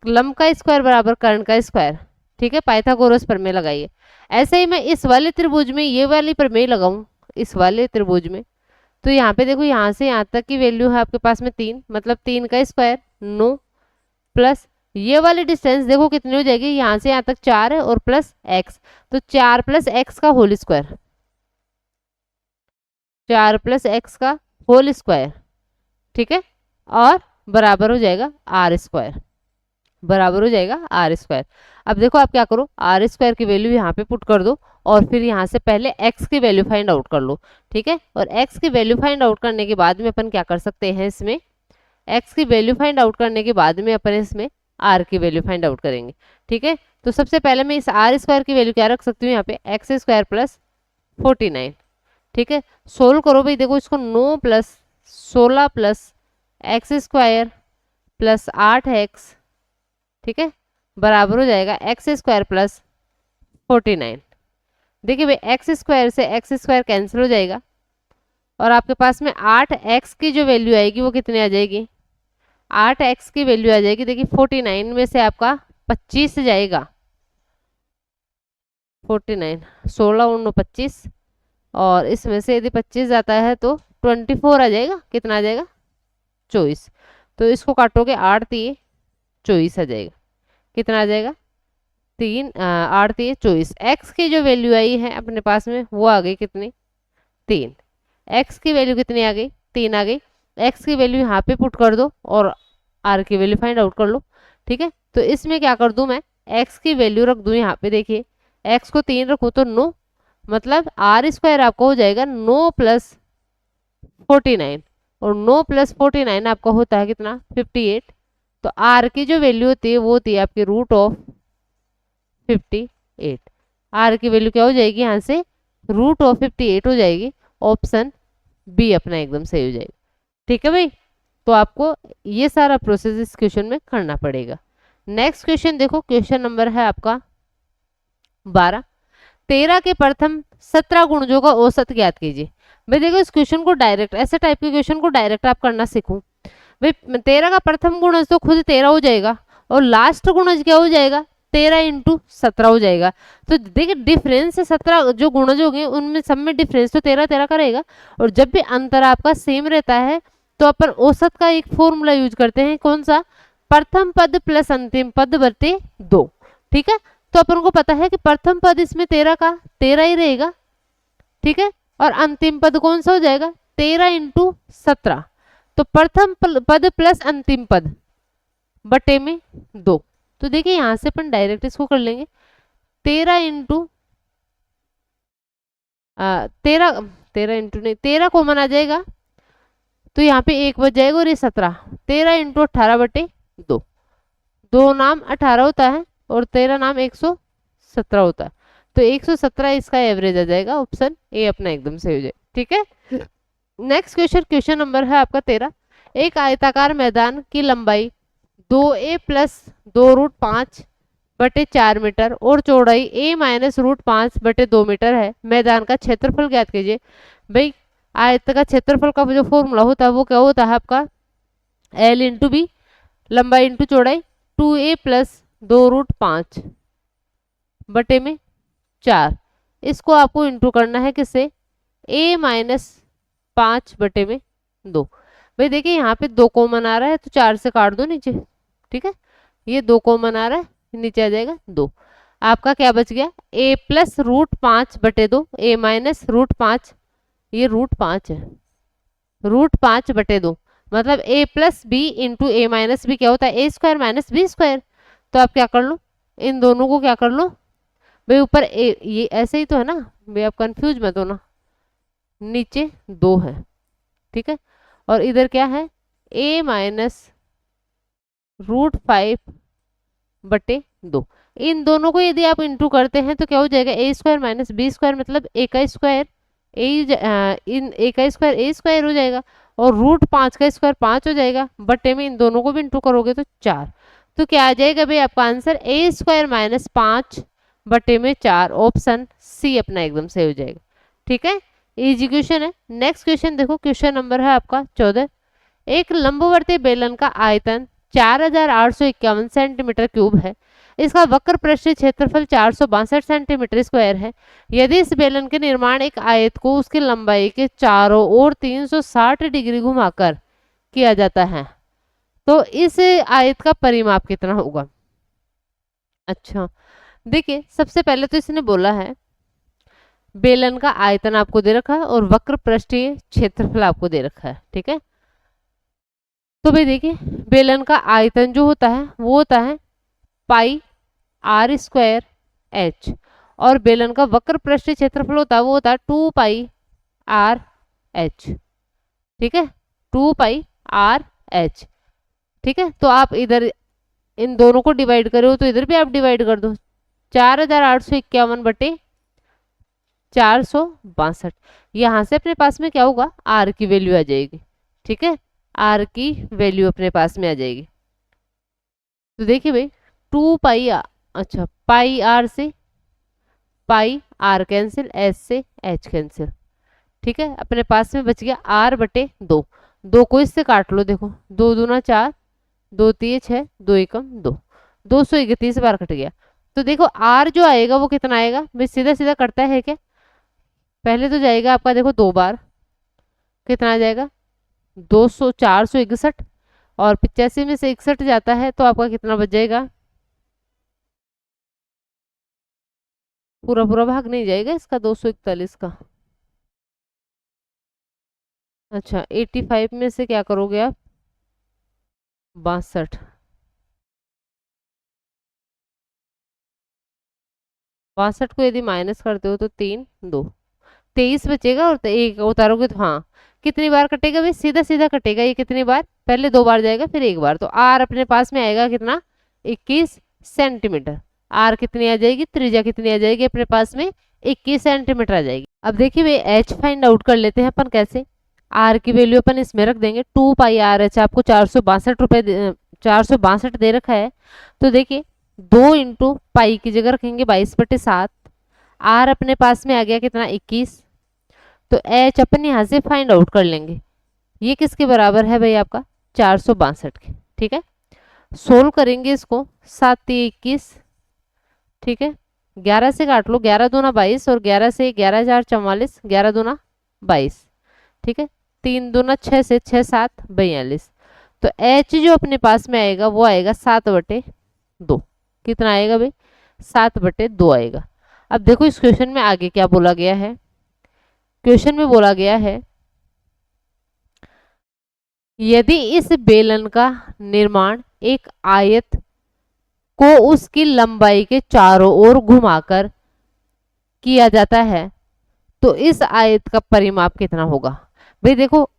लंब का स्क्वायर बराबर कर्ण का स्क्वायर। ठीक है, पाइथागोरस प्रमेय लगाइए। ऐसे ही मैं इस वाले त्रिभुज में ये वाली प्रमेय लगाऊं, इस वाले त्रिभुज में, तो यहाँ पे देखो यहाँ से यहाँ तक की वैल्यू है आपके पास में 3, मतलब 3 का स्क्वायर 9 प्लस ये वाली डिस्टेंस देखो कितनी हो जाएगी, यहाँ से यहाँ तक 4 है और प्लस एक्स, तो 4 प्लस एक्स का होल स्क्वायर, 4 प्लस एक्स का होल स्क्वायर। ठीक है, और बराबर हो जाएगा आर स्क्वायर, बराबर हो जाएगा आर स्क्वायर। अब देखो आप क्या करो, आर स्क्वायर की वैल्यू यहाँ पे पुट कर दो और फिर यहाँ से पहले x की वैल्यू फाइंड आउट कर लो। ठीक है, और x की वैल्यू फाइंड आउट करने के बाद में अपन क्या कर सकते हैं, इसमें x की वैल्यू फाइंड आउट करने के बाद में अपन इसमें r की वैल्यू फाइंड आउट करेंगे। ठीक है, तो सबसे पहले मैं इस आर स्क्वायर की वैल्यू क्या रख सकती हूँ यहाँ पे, एक्स स्क्वायर प्लस 49। ठीक है, सोल्व करो भाई, देखो इसको 9 plus 16 plus x square plus 8x, ठीक है, बराबर हो जाएगा एक्स स्क्वायर प्लस 49। देखिए भाई एक्स स्क्वायर से एक्स स्क्वायर कैंसिल हो जाएगा और आपके पास में 8x की जो वैल्यू आएगी वो कितनी आ जाएगी, 8x की वैल्यू आ जाएगी। देखिए 49 में से आपका 25 जाएगा, 49 16 और 9 25, और इसमें से यदि 25 जाता है तो 24 आ जाएगा, कितना आ जाएगा 24। तो इसको काटोगे 8 3 24 आ जाएगा, कितना आ जाएगा 3 8 3 24। एक्स की जो वैल्यू आई है अपने पास में वो आ गई कितनी 3, एक्स की वैल्यू कितनी आ गई 3 आ गई। एक्स की वैल्यू यहाँ पे पुट कर दो और आर की वैल्यू फाइंड आउट कर लो। ठीक है, तो इसमें क्या कर दूं मैं, एक्स की वैल्यू रख दूं यहाँ पे, देखिए एक्स को 3 रखो तो 9, मतलब आर स्क्वायर आपको हो जाएगा 9 प्लस 49, और 9 प्लस 49 आपका होता है कितना 58। तो आर की जो वैल्यू होती है वो होती है आपकी रूट ऑफ 58। आर की वैल्यू क्या हो जाएगी यहाँ से, रूट ऑफ 58 हो जाएगी। ऑप्शन बी अपना एकदम सही हो जाएगा। ठीक है भाई, तो आपको ये सारा प्रोसेस इस क्वेश्चन में करना पड़ेगा। नेक्स्ट क्वेश्चन देखो, क्वेश्चन नंबर है आपका 12। 13 के प्रथम 17 गुणजों का औसत ज्ञात कीजिए। भाई देखो इस क्वेश्चन को डायरेक्ट, ऐसे टाइप के क्वेश्चन को डायरेक्ट आप करना सीखो। भाई 13 का प्रथम गुणज तो खुद 13 हो जाएगा और लास्ट गुणज क्या हो जाएगा 13 इंटू 17 हो जाएगा। तो देखिए डिफरेंस 17 जो गुणज हो गए उनमें सब में डिफरेंस तो 13 13 का रहेगा, और जब भी अंतर आपका सेम रहता है तो अपन औसत का एक फॉर्मूला यूज करते हैं, कौन सा, प्रथम पद प्लस अंतिम पद बटे 2। ठीक है, तो अपन को पता है कि प्रथम पद इसमें 13 का 13 ही रहेगा। ठीक है, और अंतिम पद कौन सा हो जाएगा 13 इंटू 17, तो प्रथम पद प्लस अंतिम पद बटे में 2। तो देखिए यहां से अपन डायरेक्ट इसको कर लेंगे, 13 इंटू 13 इंटू नहीं 13 कॉमन आ जाएगा तो यहाँ पे 1 बच जाएगा, और ये 17, 13 इंटू 18 बटे 2, 2 नाम 18 होता है और 13 नाम 117 होता है, तो 117 इसका एवरेज आ जाएगा। ऑप्शन ए अपना एकदम सही हो जाए। ठीक है, नेक्स्ट क्वेश्चन, क्वेश्चन नंबर है आपका 13। एक आयताकार मैदान की लंबाई 2a प्लस 2 रूट 5 बटे 4 मीटर और चौड़ाई a माइनस रूट 5 बटे 2 मीटर है। मैदान का क्षेत्रफल ज्ञात कीजिए। भाई आयत का क्षेत्रफल का जो फॉर्मूला होता है वो क्या होता है आपका, L इंटू बी, लंबाई इंटू चौड़ाई, 2a प्लस 2 रूट 5 बटे में 4। इसको आपको इंटू करना है किससे, a माइनस 5 बटे में 2। भाई देखिए यहाँ पे 2 कॉमन आ रहा है तो 4 से काट दो नीचे, ठीक है। ये 2 कॉमन आ रहा है, नीचे आ जाएगा 2। आपका क्या बच गया, a प्लस रूट 5 बटे 2, a माइनस रूट 5, ये रूट 5 है, रूट 5 बटे 2, मतलब a plus B into A minus B क्या होता है, a square minus B square. तो आप क्या कर लो, इन दोनों को क्या कर लो भाई, ऊपर ए, ये ऐसे ही तो है ना भाई, आप कंफ्यूज मत हो ना, नीचे 2 है, ठीक है। और इधर क्या है, a माइनस रूट 5 बटे 2। इन दोनों को यदि आप इंटू करते हैं तो क्या हो जाएगा, ए स्क्वायर माइनस बी स्क्वायर, मतलब ए का स्क्वायर इन ए का स्क्वायर ए स्क्वायर हो जाएगा, और रूट 5 का स्क्वायर 5 हो जाएगा, बटे में इन दोनों को भी इंटू करोगे तो 4। तो क्या आ जाएगा भाई आपका आंसर, ए स्क्वायर माइनस 5 बटे में 4, ऑप्शन सी अपना एकदम सही हो जाएगा, ठीक है। इजी क्वेश्चन है। नेक्स्ट क्वेश्चन देखो, क्वेश्चन नंबर है आपका 14। एक लंबवर्ती बेलन का आयतन 4851 सेंटीमीटर क्यूब है। इसका वक्र पृष्ठीय क्षेत्रफल 462 सेंटीमीटर स्क्वायर है। यदि इस बेलन के निर्माण एक आयत को उसकी लंबाई के चारों ओर 360 डिग्री घुमाकर किया जाता है तो इस आयत का परिमाप कितना होगा। अच्छा देखिए, सबसे पहले तो इसने बोला है बेलन का आयतन आपको दे रखा है और वक्र पृष्ठीय क्षेत्रफल आपको दे रखा है, ठीक है। तो भाई देखिए, बेलन का आयतन जो होता है वो होता है पाई आर स्क्वायर एच, और बेलन का वक्र पृष्ठीय क्षेत्रफल होता है वो होता है 2 पाई आर एच, ठीक है, 2 पाई आर एच, ठीक है। तो आप इधर इन दोनों को डिवाइड करो तो इधर भी आप डिवाइड कर दो, 4851 बटे 462। यहाँ से अपने पास में क्या होगा, आर की वैल्यू आ जाएगी, ठीक है, आर की वैल्यू अपने पास में आ जाएगी। तो देखिए भाई 2 पाई अच्छा पाई आर से पाई आर कैंसिल, एस से एच कैंसिल, ठीक है। अपने पास में बच गया आर बटे 2। 2 को इससे काट लो, देखो 2 दूना 4, 2 3 6, 2 एकम 2, 231 बार कट गया। तो देखो आर जो आएगा वो कितना आएगा भाई, सीधा सीधा कटता है क्या, पहले तो जाएगा आपका देखो 2 बार, कितना आ जाएगा 200 461, और 85 में से 61 जाता है तो आपका कितना बच जाएगा, पूरा पूरा भाग नहीं जाएगा इसका 241 का। अच्छा 85 में से क्या करोगे आप, 62, 62 को यदि माइनस करते हो तो 3 2 23 बचेगा, और एक उतारोगे तो हाँ, कितनी बार कटेगा भाई, सीधा सीधा कटेगा। ये कितनी बार, पहले 2 बार जाएगा फिर 1 बार, तो आर अपने पास में आएगा कितना, 21 सेंटीमीटर। आर कितनी आ जाएगी, त्रिज्या कितनी आ जाएगी अपने पास में, 21 सेंटीमीटर आ जाएगी। अब देखिए भाई एच फाइंड आउट कर लेते हैं अपन कैसे। आर की वैल्यू अपन इसमें रख देंगे, 2 पाई आर एच आपको 462 दे रखा है। तो देखिए 2 इंटू पाई की जगह रखेंगे 22/7, आर अपने पास में आ गया कितना 21, तो एच अपन यहाँ से फाइंड आउट कर लेंगे। ये किसके बराबर है भाई आपका 462 के, ठीक है। सोल्व करेंगे इसको, 7 21, ठीक है, 11 से काट लो, 11 दूना 22, और 11 से 11 4 44, 11 दूना 22, ठीक है, 3 दूना 6 से 6 7 42। तो एच जो अपने पास में आएगा वो आएगा 7/2, कितना आएगा भाई 7/2 आएगा। अब देखो इस क्वेश्चन में आगे क्या बोला गया है, क्वेश्चन में बोला गया है यदि इस बेलन का निर्माण एक आयत को उसकी लंबाई के चारों ओर घुमाकर किया जाता है तो इस आयत का परिमाप कितना होगा। भाई देखो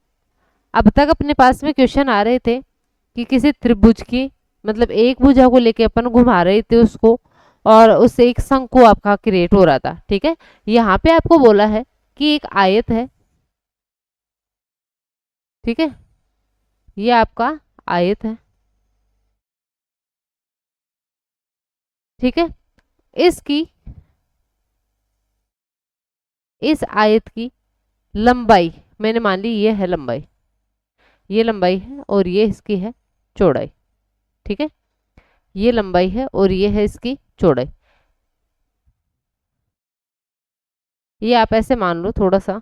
अब तक अपने पास में क्वेश्चन आ रहे थे कि किसी त्रिभुज की, मतलब एक भुजा को लेके अपन घुमा रहे थे उसको, और उससे एक शंकु आपका क्रिएट हो रहा था, ठीक है। यहाँ पे आपको बोला है कि एक आयत है, ठीक है, ये आपका आयत है, ठीक है। इसकी इस आयत की लंबाई मैंने मान ली ये है लंबाई, ये लंबाई है और ये इसकी है चौड़ाई। ठीक है, ये लंबाई है और ये है इसकी चौड़ाई। ये आप ऐसे मान लो थोड़ा सा,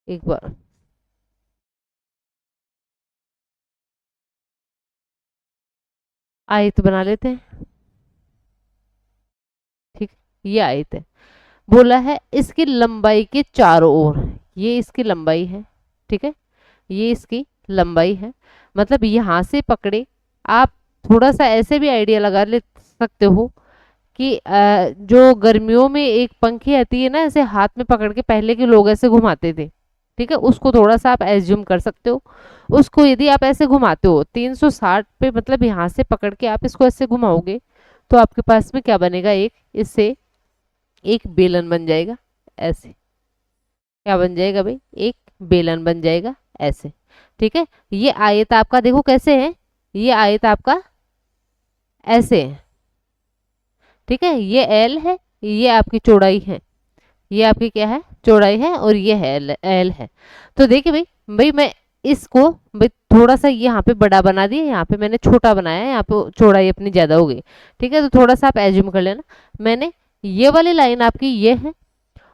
एक बार आयत बना लेते हैं। ठीक, ये आयत है, बोला है इसकी लंबाई के चारों ओर, ये इसकी लंबाई है। ठीक है, ये इसकी लंबाई है, मतलब यहां से पकड़े आप थोड़ा सा ऐसे भी आइडिया लगा ले सकते हो कि जो गर्मियों में एक पंखी आती है ना, ऐसे हाथ में पकड़ के पहले के लोग ऐसे घुमाते थे। ठीक है, उसको थोड़ा सा आप एज्यूम कर सकते हो। उसको यदि आप ऐसे घुमाते हो 360 पे, मतलब यहाँ से पकड़ के आप इसको ऐसे घुमाओगे तो आपके पास में क्या बनेगा, एक इससे एक बेलन बन जाएगा। ऐसे क्या बन जाएगा भाई, एक बेलन बन जाएगा ऐसे। ठीक है, ये आयत आपका देखो कैसे है, ये आयत आपका ऐसे है। ठीक है, ये एल है, ये आपकी चौड़ाई है, ये आपकी क्या है चौड़ाई है, और ये है एल है। तो देखिए भाई, मैं इसको भाई थोड़ा सा यहाँ पे बड़ा बना दिया, यहाँ पे मैंने छोटा बनाया, यहाँ पे चौड़ाई अपनी ज्यादा हो गई। ठीक है, तो थोड़ा सा आप एज्यूम कर लेना। मैंने ये वाली लाइन आपकी ये है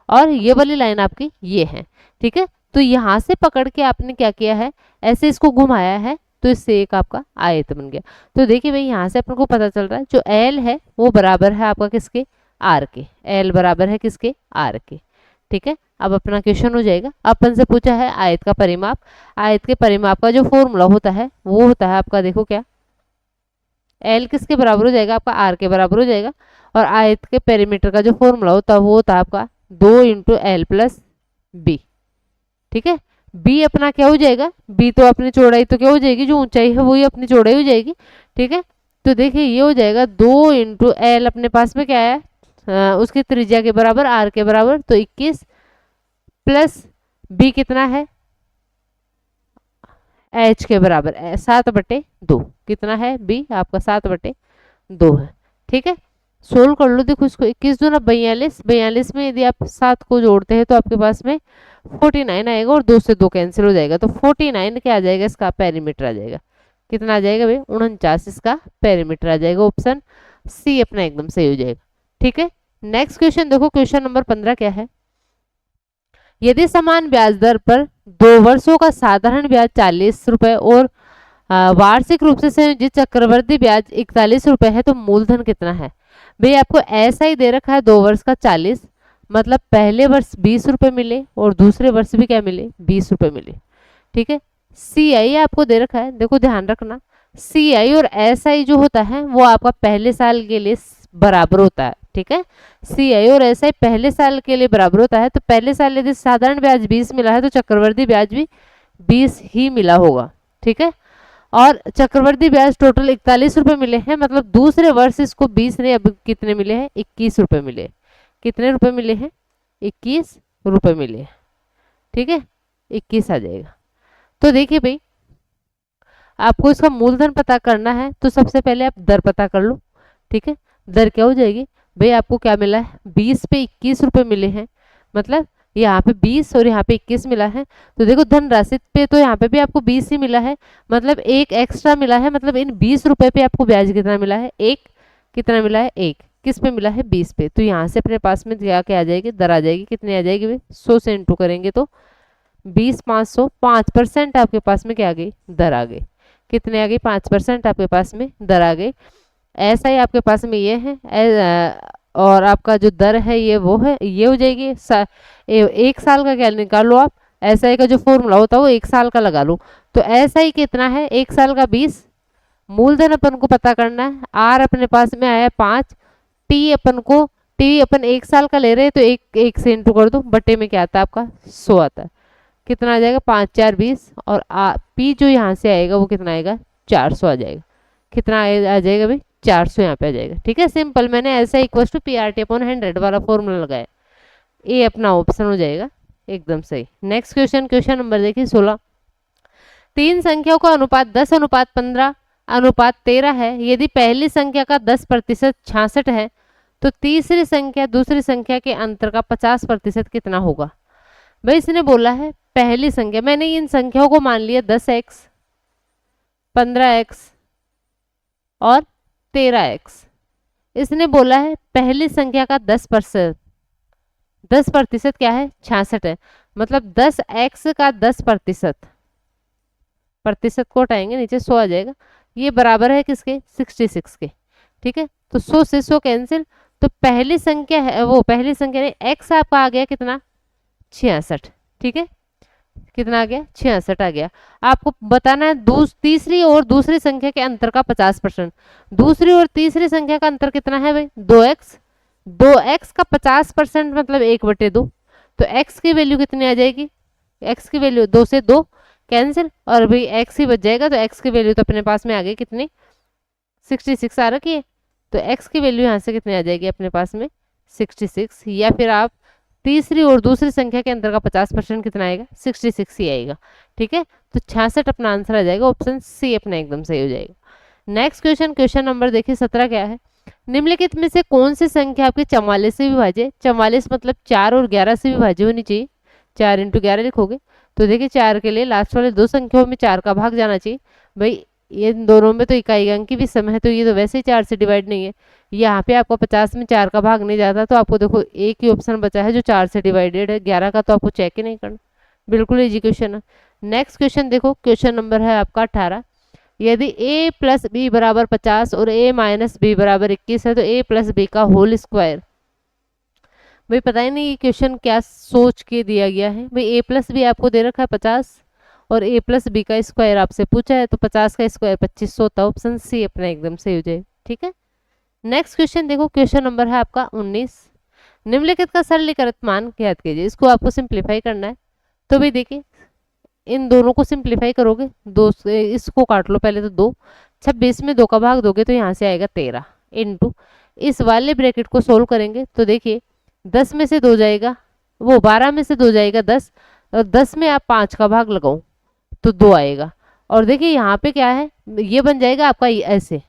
और ये वाली लाइन आपकी ये है। ठीक है, तो यहाँ से पकड़ के आपने क्या किया है, ऐसे इसको घुमाया है, तो इससे एक आपका आयत बन गया। तो देखिए भाई, यहाँ से अपन को पता चल रहा है जो एल है वो बराबर है आपका किसके, आर के। एल बराबर है किसके, आर के। ठीक है, अब अपना क्वेश्चन हो जाएगा। अपन से पूछा है आयत का परिमाप। आयत के परिमाप का जो फॉर्मूला होता है वो होता है आपका, देखो क्या, एल किसके बराबर हो जाएगा, आपका आर के बराबर हो जाएगा। और आयत के पेरीमीटर का जो फॉर्मूला होता है वो होता है आपका 2 × L + B। ठीक है, बी अपना क्या हो जाएगा, बी तो अपनी चौड़ाई तो क्या हो जाएगी, जो ऊंचाई है वही अपनी चौड़ाई हो जाएगी। ठीक है, तो देखिए ये हो जाएगा 2 × L, अपने पास में क्या है, उसकी त्रिज्या के बराबर, आर के बराबर, तो 21 प्लस बी कितना है, एच के बराबर 7/2। कितना है बी आपका, 7/2 है। ठीक है, सोल्व कर लो। देखो इसको, 21 दूना 42, 42 में यदि आप 7 को जोड़ते हैं तो आपके पास में 49 आएगा, और 2 से 2 कैंसिल हो जाएगा, तो 49 क्या आ जाएगा, इसका पेरीमीटर आ जाएगा। कितना आ जाएगा भाई, 49 इसका पेरीमीटर आ जाएगा। ऑप्शन सी अपना एकदम सही हो जाएगा। ठीक है, नेक्स्ट क्वेश्चन देखो, क्वेश्चन नंबर 15 क्या है। यदि समान ब्याज दर पर 2 वर्षों का साधारण ब्याज 40 रुपए और वार्षिक रूप से संयोजित चक्रवृद्धि ब्याज 41 रुपए है, तो मूलधन कितना है। भाई आपको ऐसा ही दे रखा है, 2 वर्ष का 40, मतलब पहले वर्ष 20 रुपए मिले और दूसरे वर्ष भी क्या मिले, 20 रुपए मिले। ठीक है, सी आई आपको दे रखा है, देखो ध्यान रखना, सी आई और एस आई जो होता है वो आपका पहले साल के लिए बराबर होता है। ठीक है, सी आई और एस आई पहले साल के लिए बराबर होता है, तो पहले साल यदि साधारण ब्याज 20 मिला है तो चक्रवर्ती ब्याज भी 20 ही मिला होगा। ठीक है, और चक्रवर्ती ब्याज टोटल 41 रुपए मिले हैं, मतलब दूसरे वर्ष इसको 20 नहीं, अब कितने मिले हैं, 21 रुपए मिले। कितने रुपए मिले हैं, 21 रुपए मिले। ठीक है, 21 आ जाएगा। तो देखिए भाई, आपको इसका मूलधन पता करना है तो सबसे पहले आप दर पता कर लो। ठीक है, दर क्या हो जाएगी भाई, आपको क्या मिला है, 20 पे 21 रुपए मिले हैं, मतलब यहाँ पे 20 और यहाँ पे 21 मिला है। तो देखो धन राशि पे तो यहाँ पे भी आपको 20 ही मिला है, मतलब एक एक्स्ट्रा मिला है, मतलब इन 20 रुपए पे आपको ब्याज कितना मिला है, एक। कितना मिला है, एक। किस पे मिला है, 20 पे। तो यहाँ से अपने पास में क्या क्या आ जाएगी, दर आ जाएगी। कितनी आ जाएगी भाई, 100 से इंटू करेंगे तो 20 500, 5% आपके पास में क्या आ गई, दर आ गई। कितने आ गई, 5% आपके पास में दर आ गई। ऐसा ही आपके पास में ये है, और आपका जो दर है ये वो है, ये हो जाएगी। एक साल का क्या निकाल लो आप, ऐसा ही का जो फॉर्मूला होता है वो 1 साल का लगा लो। तो ऐसा ही कितना है, 1 साल का 20। मूलधन अपन को पता करना है, आर अपने पास में आया 5, टी अपन को, टी अपन 1 साल का ले रहे हैं तो एक से इंटू कर दो, बटे में क्या आता है आपका 100 आता है। कितना आ जाएगा, 5 4 20, और पी जो यहाँ से आएगा वो कितना आएगा, 400 आ जाएगा। कितना आ जाएगा भाई, 400 यहाँ पे आ जाएगा। ठीक है, सिंपल, मैंने ऐसा इक्वल टू PRT/100 वाला फॉर्मूला लगाया, ये अपना ऑप्शन हो जाएगा एकदम सही। नेक्स्ट क्वेश्चन, क्वेश्चन नंबर देखिए 16। तीन संख्याओं का अनुपात 10:15:13 है। यदि पहली संख्या का 10% 66 है तो तीसरी संख्या दूसरी संख्या के अंतर का 50% कितना होगा। भाई इसने बोला है पहली संख्या, मैंने इन संख्याओं को मान लिया 10x, 15x और 13x। इसने बोला है पहली संख्या का 10% क्या है, 66 है। मतलब 10x का 10%, प्रतिशत को हटाएंगे नीचे 100 आ जाएगा, ये बराबर है किसके, 66 के। ठीक है, तो 100 से 100 कैंसिल, तो पहली संख्या है वो पहली संख्या नहीं, x आपका आ गया कितना, 66। ठीक है, कितना आ गया, 66 आ गया। आपको बताना है तीसरी और दूसरी संख्या के अंतर का 50%। दूसरी और तीसरी संख्या का अंतर कितना है भाई, 2x। 2x का 50% मतलब 1/2, तो x की वैल्यू कितनी आ जाएगी, x की वैल्यू 2 से 2 कैंसिल, और भाई x ही बच जाएगा, तो x की वैल्यू तो अपने पास में आ गई कितनी, 66 आ रखी है। तो x की वैल्यू यहाँ से कितनी आ जाएगी अपने पास में, 66। या फिर आप तीसरी और दूसरी संख्या के अंतर का 50% कितना आएगा, 66 ही आएगा। ठीक है, तो 66 अपना आंसर आ जाएगा, ऑप्शन सी अपना एकदम सही हो जाएगा। नेक्स्ट क्वेश्चन नंबर देखिए 17 क्या है। निम्नलिखित में से कौन सी संख्या आपके 44 से विभाज्य, 44 मतलब 4 और 11 से विभाज्य होनी चाहिए। 4 × 11 लिखोगे तो देखिए 4 के लिए लास्ट वाले दो संख्याओं में 4 का भाग जाना चाहिए। भाई ये दोनों में तो इकाई अंक की भी सम है, तो ये तो वैसे ही 4 से डिवाइड नहीं है। यहाँ पे आपको 50 में 4 का भाग नहीं जाता, तो आपको देखो एक ही ऑप्शन बचा है जो 4 से डिवाइडेड है, 11 का तो आपको चेक ही नहीं करना। बिल्कुल इजी क्वेश्चन है। नेक्स्ट क्वेश्चन देखो, क्वेश्चन नंबर है आपका 18। यदि a + b = 50 और a - b = 21 है तो a + b का होल स्क्वायर। भाई पता ही नहीं ये क्वेश्चन क्या सोच के दिया गया है। भाई a + b आपको दे रखा है 50 और a + b का स्क्वायर आपसे पूछा है, तो 50 का स्क्वायर 2500 होता है, ऑप्शन सी अपना एकदम सही हो जाए। ठीक है, नेक्स्ट क्वेश्चन देखो, क्वेश्चन नंबर है आपका 19। निम्नलिखित का सरलीकृत मान ज्ञात कीजिए। इसको आपको सिंप्लीफाई करना है, तो भाई देखिए इन दोनों को सिंप्लीफाई करोगे, दो इसको काट लो पहले, तो 2 26 में 2 का भाग दोगे तो यहाँ से आएगा 13 इंटू इस वाले ब्रैकेट को सोल्व करेंगे तो देखिए 10 में से 2 जाएगा, वो 12 में से 2 जाएगा 10, और 10 में आप 5 का भाग लगाओ तो 2 आएगा। और देखिए यहाँ पे क्या है, ये बन जाएगा आपका ऐसे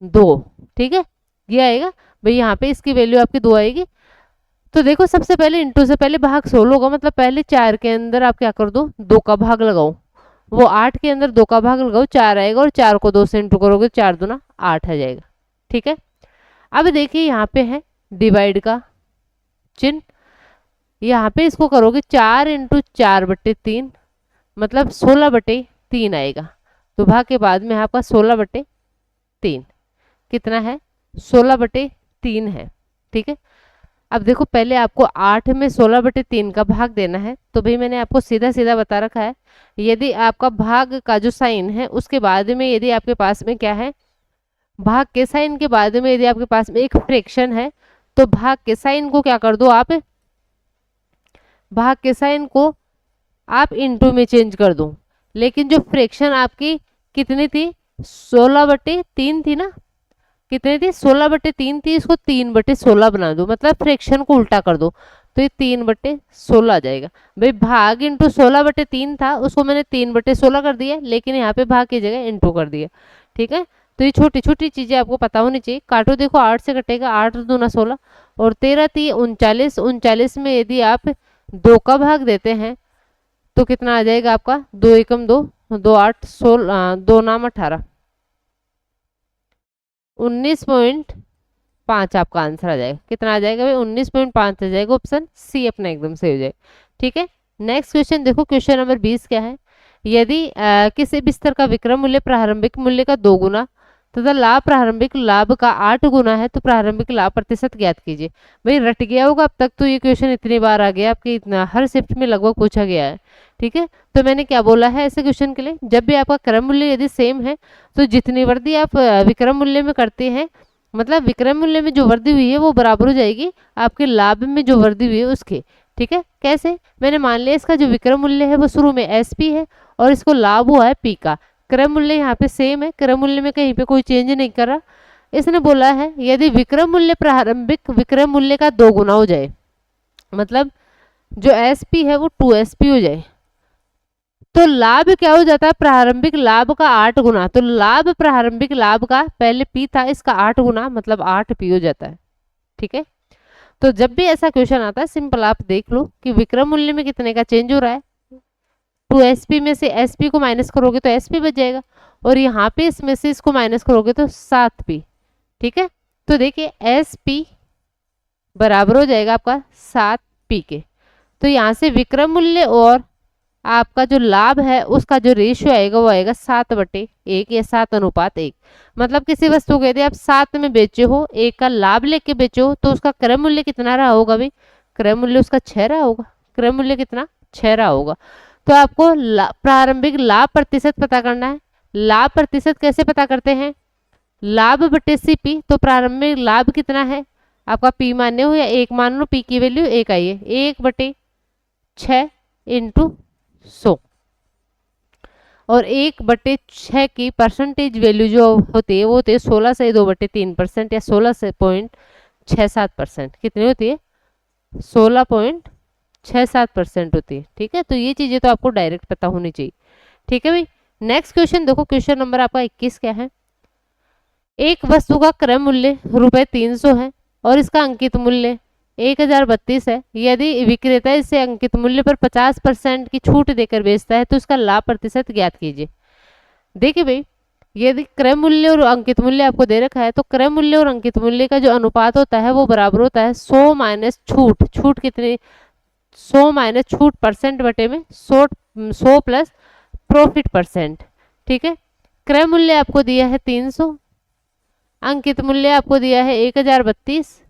2। ठीक है, ये आएगा भाई, यहाँ पे इसकी वैल्यू आपकी 2 आएगी। तो देखो सबसे पहले इंटू से पहले भाग 16 होगा, मतलब पहले 4 के अंदर आप क्या कर दो, 2 का भाग लगाओ, वो 8 के अंदर 2 का भाग लगाओ, 4 आएगा, और 4 को 2 से इंटू करोगे 4 दूना 8 आ जाएगा। ठीक है, अब देखिए यहाँ पे है डिवाइड का चिन्ह, यहाँ पे इसको करोगे 4 × 4/3 मतलब 16/3 आएगा। तो भाग के बाद में आपका 16/3 कितना है, 16/3 है। ठीक है, अब देखो पहले आपको 8 में 16/3 का भाग देना है, तो भाई मैंने आपको सीधा सीधा बता रखा है, यदि आपका भाग का जो साइन है उसके बाद में यदि आपके पास में क्या है, भाग के साइन के बाद में यदि आपके पास में एक फ्रैक्शन है, तो भाग के साइन को क्या कर दो आप, भाग के साइन को आप इनटू में चेंज कर दो। लेकिन जो फ्रैक्शन आपकी कितनी थी, 16/3 थी ना, कितनी थी, 16/3 थी, इसको 3/16 बना दो, मतलब फ्रैक्शन को उल्टा कर दो, तो ये 3/16 आ जाएगा। भाई भाग इंटू 16/3 था, उसको मैंने 3/16 कर दिया, लेकिन यहाँ पे भाग की जगह इंटू कर दिया। ठीक है, तो ये छोटी छोटी चीजें आपको पता होनी चाहिए। काटो देखो 8 से कटेगा, 8 दूना 16 और 13 3 39, 39 में यदि आप 2 का भाग देते हैं तो कितना आ जाएगा आपका, 2 एकम 2, 2 8 16, 2 नाम 18, 19.5 आपका आंसर आ जाएगा। कितना आ जाएगा भाई, 19.5 आ जाएगा, ऑप्शन सी अपना एकदम सही हो जाएगा। ठीक है, नेक्स्ट क्वेश्चन देखो, क्वेश्चन नंबर 20 क्या है। यदि किसी भी स्तर का विक्रम मूल्य प्रारंभिक मूल्य का 2 गुना तथा लाभ प्रारंभिक लाभ का 8 गुना है तो प्रारंभिक लाभ प्रतिशत ज्ञात कीजिए। भाई रट गया होगा अब तक तो ये क्वेश्चन इतनी बार आ गया आपके, इतना हर शिफ्ट में लगभग पूछा गया है। ठीक है, तो मैंने क्या बोला है ऐसे क्वेश्चन के लिए, जब भी आपका क्रम मूल्य यदि सेम है तो जितनी वृद्धि आप विक्रम मूल्य में करते हैं, मतलब विक्रम मूल्य में जो वृद्धि हुई है वो बराबर हो जाएगी आपके लाभ में जो वृद्धि हुई है उसके। ठीक है, कैसे, मैंने मान लिया इसका जो विक्रम मूल्य है वो शुरू में SP है और इसको लाभ हुआ है P का, क्रम मूल्य यहाँ पे सेम है, क्रम मूल्य में कहीं पे कोई चेंज नहीं कर रहा। इसने बोला है यदि विक्रम मूल्य प्रारंभिक विक्रम मूल्य का 2 गुना हो जाए, मतलब जो SP है वो 2SP हो जाए, तो लाभ क्या हो जाता है, प्रारंभिक लाभ का 8 गुना। तो लाभ प्रारंभिक लाभ का पहले पी था, इसका 8 गुना मतलब 8 पी हो जाता है। ठीक है, तो जब भी ऐसा क्वेश्चन आता है सिंपल आप देख लो कि विक्रम मूल्य में कितने का चेंज हो रहा है। तो एसपी में से एसपी को माइनस करोगे तो एसपी बच जाएगा, और यहाँ पे इसमें से इसको माइनस करोगे तो 7p। ठीक है, तो देखिए एसपी बराबर हो जाएगा आपका 7p के। तो यहाँ से विक्रम मूल्य और आपका जो लाभ है उसका जो रेशियो आएगा वो आएगा 7/1 या 7:1। मतलब किसी वस्तु को यदि आप 7 में बेचे हो, 1 का लाभ लेके बेचे हो, तो उसका क्रय मूल्य कितना रहा होगा भाई, क्रय मूल्य उसका 6 रहा होगा। क्रय मूल्य कितना, 6 रहा होगा। तो आपको प्रारंभिक लाभ प्रतिशत पता करना है। लाभ प्रतिशत कैसे पता करते हैं, लाभ बटे सीपी। तो प्रारंभिक लाभ कितना है आपका, पी मान्य हो या 1 मान लो, पी की वैल्यू 1 आई है, 1/6 इंटू 100, और 1/6 की परसेंटेज वैल्यू जो होती है वो होती है 16 से 2/3% या 16.67%। कितनी होती है, 16.67% होती है। ठीक है, तो ये चीजें तो आपको डायरेक्ट पता होनी चाहिए। ठीक है भाई, नेक्स्ट क्वेश्चन देखो, क्वेश्चन नंबर आपका 21 क्या है। एक वस्तु का क्रय मूल्य ₹300 है और इसका अंकित मूल्य 1032 है। यदि विक्रेता इसे अंकित मूल्य पर 50% की छूट देकर बेचता है तो इसका लाभ प्रतिशत ज्ञात कीजिए। देखिए भाई, यदि क्रय मूल्य और अंकित मूल्य आपको दे रखा है तो क्रय मूल्य और अंकित मूल्य का जो अनुपात होता है वो बराबर होता है 100 माइनस छूट। छूट कितनी, 100 माइनस छूट परसेंट बटे में 100 प्लस प्रॉफिट परसेंट। ठीक है, क्रय मूल्य आपको दिया है 300, अंकित मूल्य आपको दिया है 1032,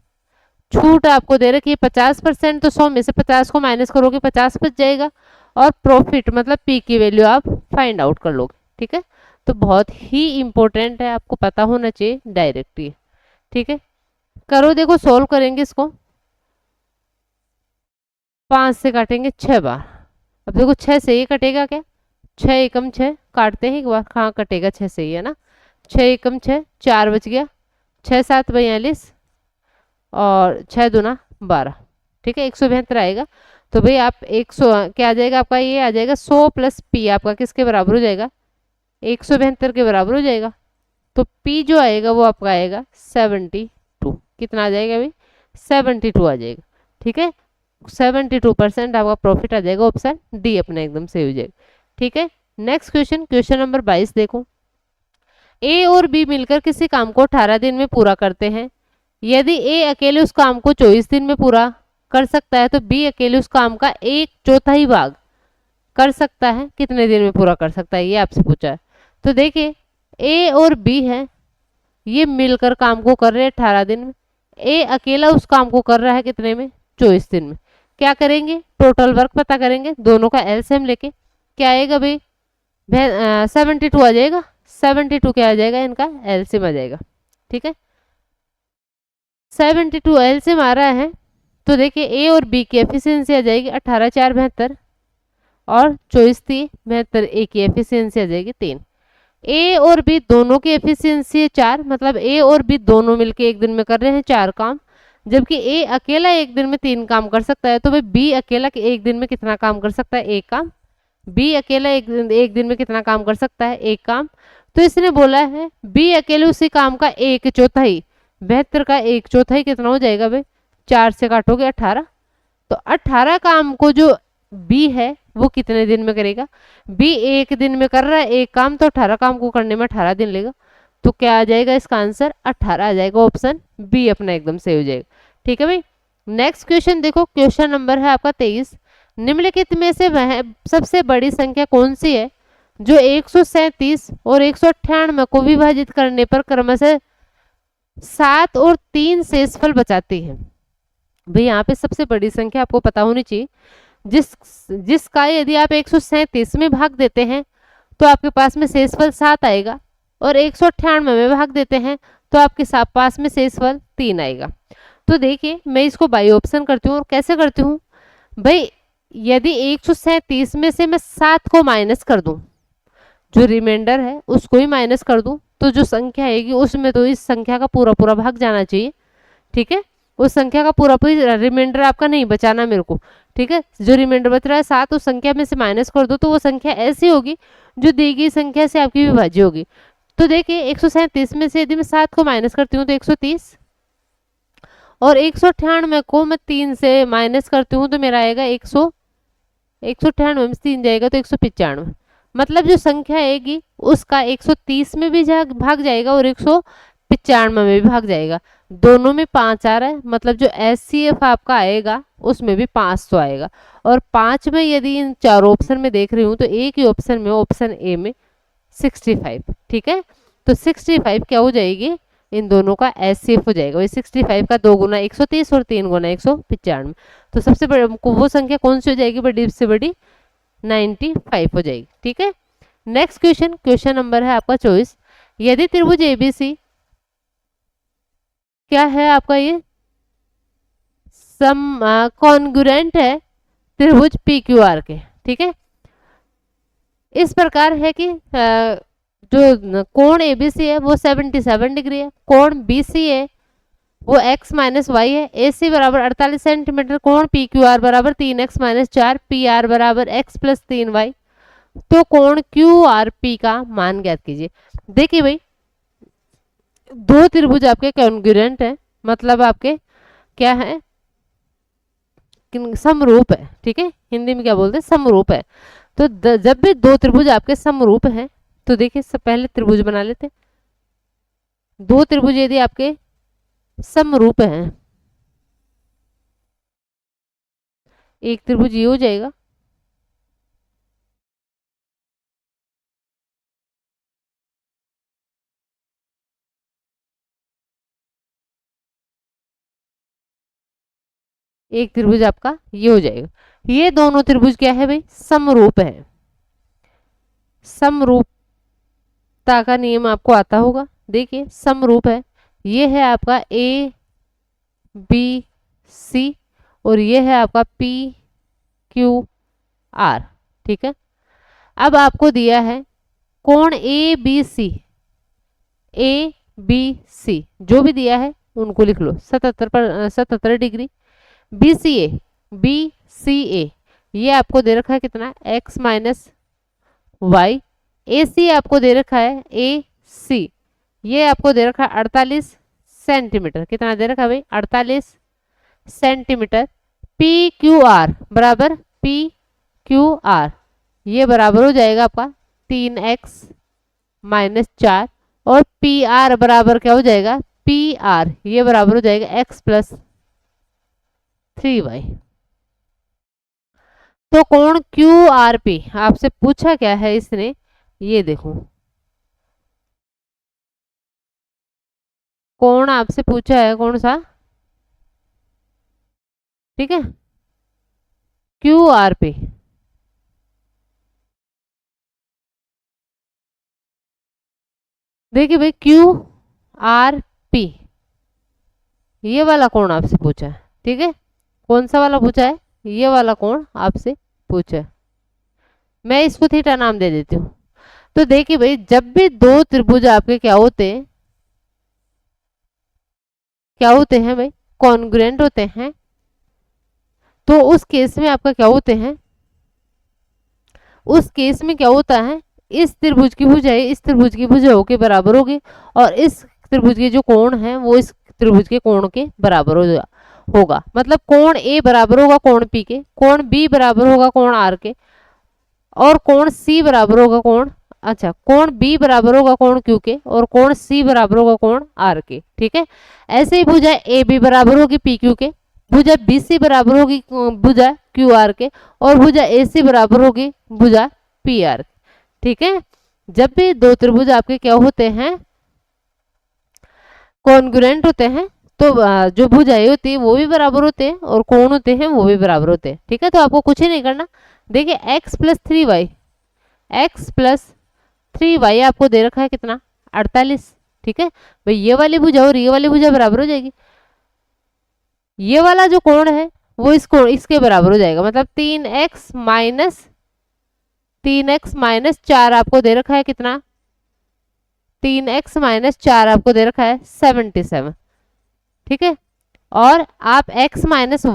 छूट आपको दे रखी है 50%। तो 100 में से 50 को माइनस करोगे 50 बच जाएगा, और प्रॉफिट मतलब पी की वैल्यू आप फाइंड आउट कर लोगे। ठीक है, तो बहुत ही इंपॉर्टेंट है, आपको पता होना चाहिए डायरेक्टली। ठीक है, करो देखो, सोल्व करेंगे इसको। 5 से काटेंगे 6 बार। अब देखो 6 से ये कटेगा क्या, 6 एकम 6 काटते हैं एक बार, कहाँ कटेगा, 6 से ही है ना, 6 एकम 6, 4 बच गया, 6 7 42 और 6 दूना 12। ठीक है, 172 आएगा। तो भाई आप 100 क्या आ जाएगा आपका, ये आ जाएगा 100 प्लस पी आपका किसके बराबर हो जाएगा, 172 के बराबर हो जाएगा। तो पी जो आएगा वो आपका आएगा 72। कितना आ जाएगा भाई, 72 आ जाएगा। ठीक है, 72% आपका प्रॉफिट आ जाएगा। ऑप्शन डी अपना एकदम सही हो जाएगा। ठीक है, नेक्स्ट क्वेश्चन, क्वेश्चन नंबर 22 देखो। ए और बी मिलकर किसी काम को 18 दिन में पूरा करते हैं। यदि ए अकेले उस काम को 24 दिन में पूरा कर सकता है तो बी अकेले उस काम का 1/4 भाग कर सकता है, कितने दिन में पूरा कर सकता है, ये आपसे पूछा है। तो देखिए ए और बी है, ये मिलकर काम को कर रहे हैं 18 दिन में। ए अकेला उस काम को कर रहा है कितने में, 24 दिन में। क्या करेंगे, टोटल वर्क पता करेंगे, दोनों का एलसीएम लेके। क्या आएगा भाई, 72 आ जाएगा। 72 क्या आ जाएगा, इनका एलसीएम आ जाएगा। ठीक है, 72 एलसीएम आ रहा है। तो देखिए ए और बी की एफिशिएंसी आ जाएगी 18 4 72 और 24 3 72, ए की एफिशिएंसी आ जाएगी 3। ए और बी दोनों की एफिशिएंसी है 4, मतलब ए और बी दोनों मिलके एक दिन में कर रहे हैं 4 काम, जबकि ए अकेला एक दिन में 3 काम कर सकता है। तो भाई बी अकेला एक दिन में कितना काम कर सकता है, 1 काम। बी अकेला एक दिन में कितना काम कर सकता है, 1 काम। तो इसने बोला है बी अकेले उसी काम का 1/4, 72 का 1/4 कितना हो जाएगा भाई, 4 से काटोगे 18। तो 18 काम को जो बी है वो कितने दिन में करेगा, बी एक दिन में कर रहा है 1 काम, तो 18 काम को करने में 18 दिन लेगा। तो क्या आ जाएगा इसका आंसर, 18 आ जाएगा। ऑप्शन बी अपना एकदम सही हो जाएगा। ठीक है भाई, नेक्स्ट क्वेश्चन देखो, क्वेश्चन नंबर है आपका 23। निम्नलिखित में से वह सबसे बड़ी संख्या कौन सी है जो 137 और 198 को विभाजित करने पर क्रमशः 7 और 3 शेषफल बचाती है। भाई यहाँ पे सबसे बड़ी संख्या आपको पता होनी चाहिए, जिसका यदि आप 137 में भाग देते हैं तो आपके पास में शेषफल 7 आएगा, और 198 में भाग देते हैं तो आपके पास में शेषफल 3 आएगा। तो देखिए मैं इसको बाई ऑप्शन करती हूँ, और कैसे करती हूँ भाई, यदि 137 में से मैं 7 को माइनस कर दूं, जो रिमाइंडर है उसको ही माइनस कर दूं, तो जो संख्या आएगी उसमें तो इस संख्या का पूरा पूरा भाग जाना चाहिए। ठीक है, उस संख्या का पूरा पूरी रिमाइंडर आपका नहीं बचाना मेरे को, ठीक है। जो रिमाइंडर बच रहा है 7 उस संख्या में से माइनस कर दो तो वो संख्या ऐसी होगी जो दी गई संख्या से आपकी विभाज्य होगी। तो देखिए 137 में से यदि मैं 7 को माइनस करती हूँ तो 130, और 198 को मैं 3 से माइनस करती हूँ तो मेरा आएगा 198 में 3 जाएगा तो 195। मतलब जो संख्या आएगी उसका 130 में भी भाग जाएगा और 195 में भी भाग जाएगा, दोनों में 5 आ रहा है। मतलब जो HCF आपका आएगा उसमें भी 500 आएगा। और 5 में यदि इन चारों ऑप्शन में देख रही हूँ तो एक ही ऑप्शन में, ऑप्शन ए में 65, ठीक है। तो 65 क्या हो जाएगी, इन दोनों का HCF हो जाएगा। वही 65 का 2 गुना 130 और 3 गुना 195, तो सबसे बड़ी वो संख्या कौन सी हो जाएगी, बड़ी से बड़ी 95 हो जाएगी, ठीक है। नेक्स्ट क्वेश्चन, क्वेश्चन नंबर है आपका 24। यदि त्रिभुज ABC क्या है आपका, ये कॉन्ग्रुएंट है त्रिभुज PQR के, ठीक है। इस प्रकार है कि जो कोण ABC है वो 77 डिग्री है, कोण BC है वो x माइनस वाई है, AC बराबर 48 सेंटीमीटर, कोण PQR बराबर 3x माइनस 4, PR बराबर x प्लस 3y। तो कोण QRP का मान ज्ञात कीजिए। देखिए भाई, दो त्रिभुज आपके कॉन्ग्रुएंट है, मतलब आपके क्या है, समरूप है, ठीक है। हिंदी में क्या बोलते हैं, समरूप है। तो जब भी दो त्रिभुज आपके समरूप हैं तो देखिए सब पहले त्रिभुज बना लेते हैं। दो त्रिभुज यदि आपके समरूप हैं, एक त्रिभुज ये हो जाएगा, एक त्रिभुज आपका ये हो जाएगा। ये दोनों त्रिभुज क्या है भाई, समरूप है। समरूपता का नियम आपको आता होगा। देखिए समरूप है, ये है आपका ABC और ये है आपका PQR, ठीक है। अब आपको दिया है कोण ABC जो भी दिया है उनको लिख लो, 77 डिग्री। BCA ये आपको दे रखा है कितना, x माइनस वाई। AC आपको दे रखा है AC, ये आपको दे रखा है 48 सेंटीमीटर। कितना दे रखा है भाई, 48 सेंटीमीटर। PQR बराबर PQR ये बराबर हो जाएगा आपका 3x माइनस 4, और PR बराबर क्या हो जाएगा, PR ये बराबर हो जाएगा x प्लस 3y। तो कोण QRP आपसे पूछा क्या है इसने, ये देखो कोण आपसे पूछा है कौन सा, ठीक है, QRP। देखिए भाई QRP ये वाला कोण आपसे पूछा है, ठीक है। कौन सा वाला पूछा है, ये वाला कोण आपसे पूछा है। मैं इसको थीटा नाम दे देती हूँ। तो देखिए भाई, जब भी दो त्रिभुज आपके क्या होते हैं, क्या होते हैं भाई, कॉन्ग्रुएंट होते हैं, तो उस केस में आपका क्या होते हैं, उस केस में क्या होता है, इस त्रिभुज की भुजाएं इस त्रिभुज की भुजाओं के बराबर होगी, और इस त्रिभुज के जो कोण है वो इस त्रिभुज के कोण के बराबर होगा। मतलब कोण A बराबर होगा कोण P के, कोण B बराबर होगा कोण R के, और कोण C बराबर होगा कोण B बराबर होगा कोण Q के, और कोण C बराबर होगा कोण R के, ठीक है। ऐसे ही भुजा AB बराबर होगी PQ के, भुजा BC बराबर होगी भुजा QR के, और भुजा AC बराबर होगी भुजा PR, ठीक है। जब भी दो त्रिभुज आपके क्या होते हैं, कॉन्ग्रुएंट होते हैं, तो जो भुजाएं होती है वो भी बराबर होते हैं और कोण होते हैं वो भी बराबर होते हैं, ठीक है। तो आपको कुछ ही नहीं करना। देखिए x प्लस 3y आपको दे रखा है कितना, 48, ठीक है भाई। ये वाली भुजा और ये वाली भुजा बराबर हो जाएगी, ये वाला जो कोण है वो इसके बराबर हो जाएगा। मतलब 3x माइनस 4 आपको दे रखा है कितना, 3x माइनस 4 आपको दे रखा है 77, ठीक है। और आप x माइनस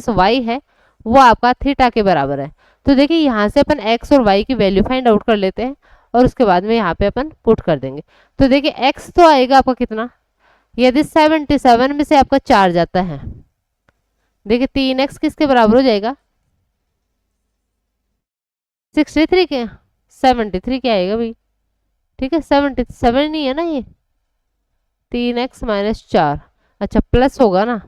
वाई है वो आपका थीटा के बराबर है। तो देखिए यहाँ से अपन x और y की वैल्यू फाइंड आउट कर लेते हैं और उसके बाद में यहाँ पे अपन पुट कर देंगे। तो देखिए x तो आएगा आपका कितना, यदि 77 में से आपका 4 जाता है, देखिए 3x किसके बराबर हो जाएगा, 63 के, 73 क्या आएगा भाई, ठीक है 77 नहीं है ना ये, 3x माइनस 4, अच्छा प्लस होगा ना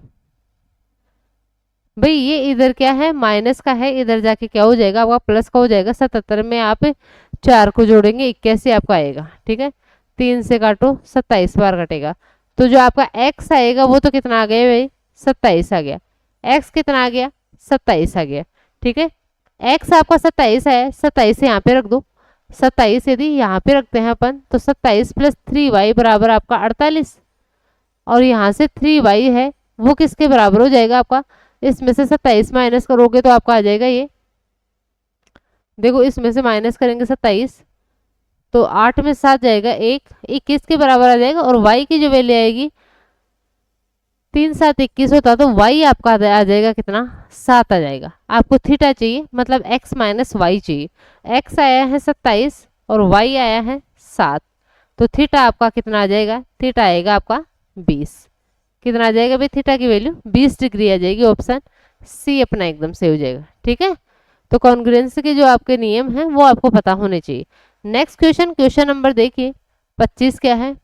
भाई, ये इधर क्या है माइनस का है, इधर जाके क्या हो जाएगा आपका प्लस का हो जाएगा। 77 में आप 4 को जोड़ेंगे 81 आपका आएगा, ठीक है 3 से काटो 27 बार कटेगा। तो जो आपका x आएगा वो तो कितना आ गया भाई, 27 आ गया। x कितना आ गया, 27 आ गया, ठीक है x आपका 27 है, 27 यहाँ पे रख दो। 27 यदि यहाँ पे रखते हैं अपन तो 27 प्लस 3y बराबर आपका 48, और यहाँ से 3y है वो किसके बराबर हो जाएगा आपका, इसमें से 27 माइनस करोगे तो आपका आ जाएगा ये, देखो इसमें से माइनस करेंगे 27 तो 8 में 7 जाएगा, 21 के बराबर आ जाएगा। और y की जो वैल्यू आएगी 3 7 21 होता तो y आपका आ जाएगा कितना, 7 आ जाएगा। आपको थीटा चाहिए मतलब x माइनस वाई चाहिए, x आया है 27 और y आया है 7, तो थीटा आपका कितना आ जाएगा, थीटा आएगा आपका 20। कितना आ जाएगा भाई, थीटा की वैल्यू 20 डिग्री आ जाएगी। ऑप्शन सी अपना एकदम सही हो जाएगा, ठीक है। तो कॉन्ग्रुएंस के जो आपके नियम हैं वो आपको पता होने चाहिए। नेक्स्ट क्वेश्चन, क्वेश्चन नंबर देखिए 25 क्या है।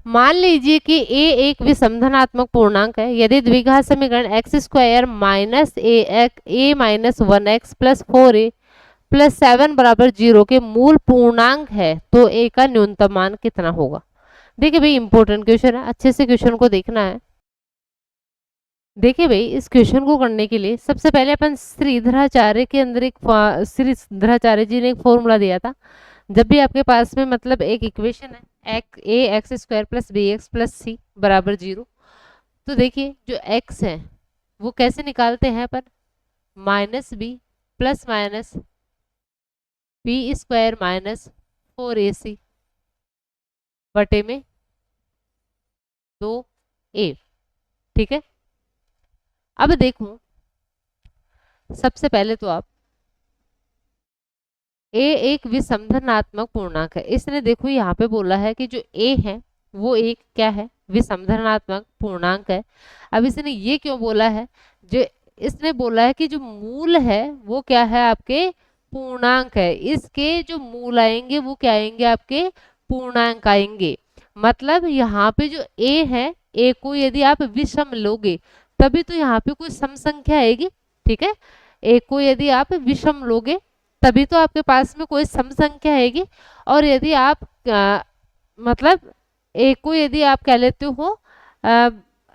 मान लीजिए कि a एक विषम धनात्मक पूर्णांक है, यदि द्विघात समीकरण X square minus A minus 1x plus 4a plus 7 बराबर 0 के मूल पूर्णांक है तो a का न्यूनतम मान कितना होगा। देखिए भाई इंपॉर्टेंट क्वेश्चन है, अच्छे से क्वेश्चन को देखना है। देखिए भाई इस क्वेश्चन को करने के लिए सबसे पहले अपन श्रीधराचार्य के अंदर श्रीधराचार्य जी ने एक फॉर्मूला दिया था। जब भी आपके पास में मतलब एक इक्वेशन है A X square plus B X plus C बराबर 0, तो देखिए जो x है वो कैसे निकालते हैं अपन, minus B plus minus B square minus 4ac बटे में 2a, ठीक है। अब देखो सबसे पहले तो आप a एक विषम धनात्मक पूर्णांक है, इसने देखो यहाँ पे बोला है कि जो a है वो एक क्या है, विषम धनात्मक पूर्णांक है। अब इसने ये क्यों बोला है, जो इसने बोला है कि जो मूल है वो क्या है आपके पूर्णांक है, इसके जो मूल आएंगे वो क्या आएंगे आपके पूर्णांक आएंगे। मतलब यहाँ पे जो a है, a को यदि आप विषम लोगे तभी तो यहाँ पे कोई सम संख्या आएगी, ठीक है। a को यदि आप विषम लोगे तभी तो आपके पास में कोई सम संख्या आएगी। और यदि आप मतलब a को यदि आप क्या लेते हो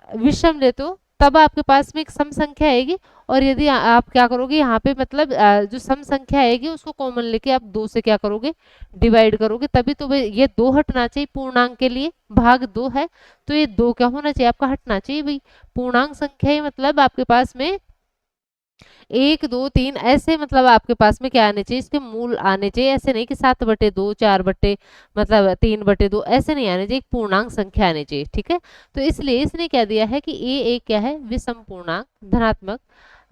विषम लेते हो तब आपके पास में एक सम संख्या आएगी। और यदि आप क्या करोगे यहाँ पे मतलब जो सम संख्या आएगी उसको कॉमन लेके आप 2 से क्या करोगे डिवाइड करोगे, तभी तो ये 2 हटना चाहिए पूर्णांक के लिए, भाग 2 है तो ये 2 क्या होना चाहिए आपका हटना चाहिए भाई। पूर्णांक संख्या ही मतलब आपके पास में 1 2 3 ऐसे मतलब आपके पास में क्या आने चाहिए, इसके मूल आने चाहिए। ऐसे नहीं कि 7/2 4 मतलब 3/2 ऐसे नहीं आने चाहिए, पूर्णांक संख्या आने चाहिए, ठीक है। तो इसलिए इसने क्या दिया है कि a एक क्या है विषम पूर्णांक धनात्मक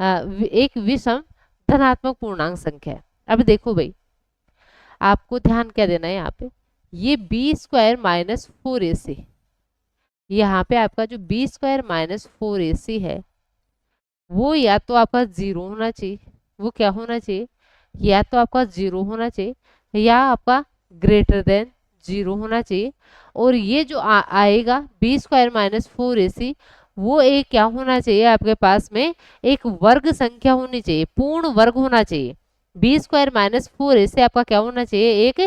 एक विषम धनात्मक पूर्णांक संख्या है। अब देखो भाई आपको ध्यान क्या देना है यहाँ पे, ये बी स्क्वायर माइनस 4ac, यहाँ पे आपका जो बी स्क्वायर माइनस 4ac है वो या तो आपका 0 होना चाहिए, वो क्या होना चाहिए, या तो आपका 0 होना चाहिए या आपका ग्रेटर देन 0 होना चाहिए। और ये जो आएगा बी स्क्वायर माइनस 4ac वो एक क्या होना चाहिए आपके पास में एक वर्ग संख्या होनी चाहिए, पूर्ण वर्ग होना चाहिए। बी स्क्वायर माइनस 4ac आपका क्या होना चाहिए, एक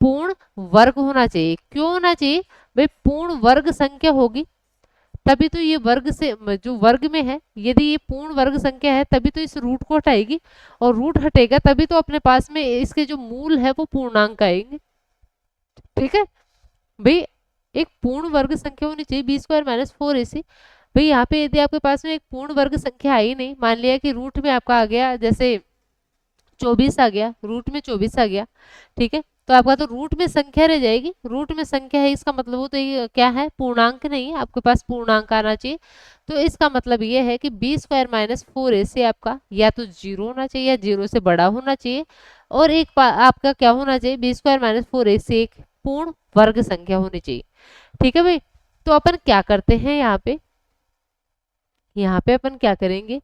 पूर्ण वर्ग होना चाहिए। क्यों होना चाहिए भाई, पूर्ण वर्ग संख्या होगी तभी तो ये वर्ग से जो वर्ग में है यदि ये पूर्ण वर्ग संख्या है तभी तो इस रूट को हटाएगी, और रूट हटेगा तभी तो अपने पास में इसके जो मूल है वो पूर्णांक आएंगे, ठीक है भाई। एक पूर्ण वर्ग संख्या होनी चाहिए बी स्क्वायर माइनस 4ac। भाई यहाँ पे यदि आपके पास में एक पूर्ण वर्ग संख्या आई नहीं, मान लिया कि रूट में आपका आ गया जैसे 24 आ गया, रूट में 24 आ गया, ठीक है। तो आपका तो रूट में संख्या रह जाएगी, रूट में संख्या है इसका मतलब वो तो ये क्या है, पूर्णांक नहीं है, आपके पास पूर्णांक आना चाहिए। तो इसका मतलब ये है कि बी स्क्वायर माइनस 4ac से आपका या तो जीरो होना चाहिए या जीरो से बड़ा होना चाहिए, और एक आपका क्या होना चाहिए, बी स्क्वायर माइनस 4ac से एक पूर्ण वर्ग संख्या होनी चाहिए। ठीक है भाई, तो अपन क्या करते हैं यहाँ पे अपन क्या करेंगे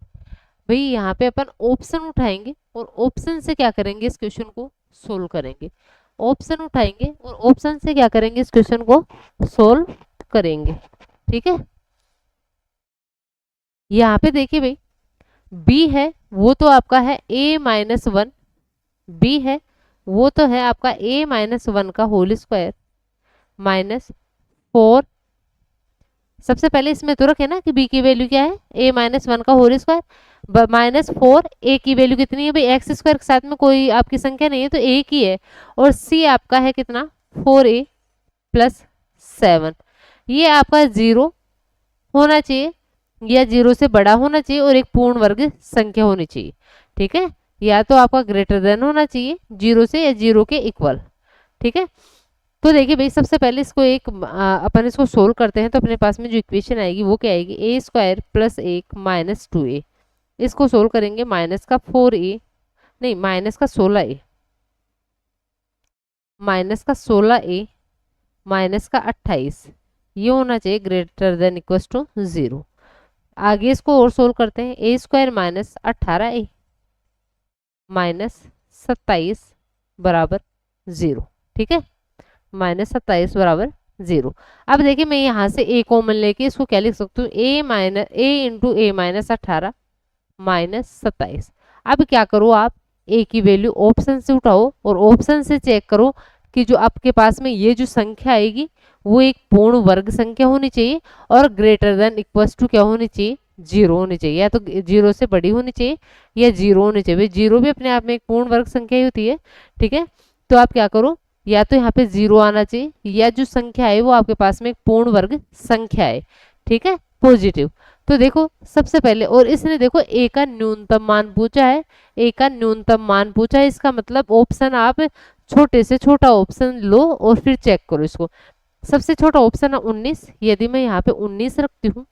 भाई, यहाँ पे अपन ऑप्शन उठाएंगे और ऑप्शन से क्या करेंगे, इस क्वेश्चन को सोल्व करेंगे। ऑप्शन उठाएंगे और ऑप्शन से क्या करेंगे, इस क्वेश्चन को सोल्व करेंगे। ठीक है, यहाँ पे देखिए भाई, b है वो तो आपका है a माइनस 1, b है वो तो है आपका a माइनस 1 का होल स्क्वायर माइनस 4। सबसे पहले इसमें तो रखे ना कि b की वैल्यू क्या है, a माइनस 1 का होल स्क्वायर माइनस 4, a की वैल्यू कितनी है भाई, एक्स स्क्वायर के साथ में कोई आपकी संख्या नहीं है तो एक ही है, और c आपका है कितना 4a प्लस 7। ये आपका जीरो होना चाहिए या जीरो से बड़ा होना चाहिए और एक पूर्ण वर्ग संख्या होनी चाहिए। ठीक है, या तो आपका ग्रेटर देन होना चाहिए जीरो से या जीरो के इक्वल। ठीक है, तो देखिए भाई सबसे पहले इसको अपन इसको सोल्व करते हैं, तो अपने पास में जो इक्वेशन आएगी वो क्या आएगी, ए स्क्वायर प्लस 1 माइनस 2a। इसको सोल्व करेंगे, माइनस का 4a नहीं माइनस का 16a, माइनस का 16a माइनस का 28, ये होना चाहिए ग्रेटर देन इक्वल टू 0। आगे इसको और सोल्व करते हैं, ए स्क्वायर माइनस 18a माइनस 27 बराबर 0। ठीक है, माइनस 27 बराबर 0। अब देखिए मैं यहाँ से a कॉमन लेके इसको क्या लिख सकती हूँ, a into a minus 18 minus 27। अब क्या करो आप, a की वैल्यू ऑप्शन से उठाओ और ऑप्शन से चेक करो कि जो आपके पास में ये जो संख्या आएगी वो एक पूर्ण वर्ग संख्या होनी चाहिए और ग्रेटर देन इक्वल्स टू क्या होनी चाहिए, जीरो होनी चाहिए, या तो जीरो से बड़ी होनी चाहिए या जीरो होनी चाहिए। जीरो भी अपने आप में एक पूर्ण वर्ग संख्या ही होती है। ठीक है, तो आप क्या करो, या तो यहाँ पे जीरो आना चाहिए या जो संख्या है वो आपके पास में एक पूर्ण वर्ग संख्या है। ठीक है, पॉजिटिव। तो देखो सबसे पहले, और इसने देखो a का न्यूनतम मान पूछा है, a का न्यूनतम मान पूछा है, इसका मतलब ऑप्शन आप छोटे से छोटा ऑप्शन लो और फिर चेक करो इसको। सबसे छोटा ऑप्शन है 19, यदि मैं यहाँ पे 19 रखती हूँ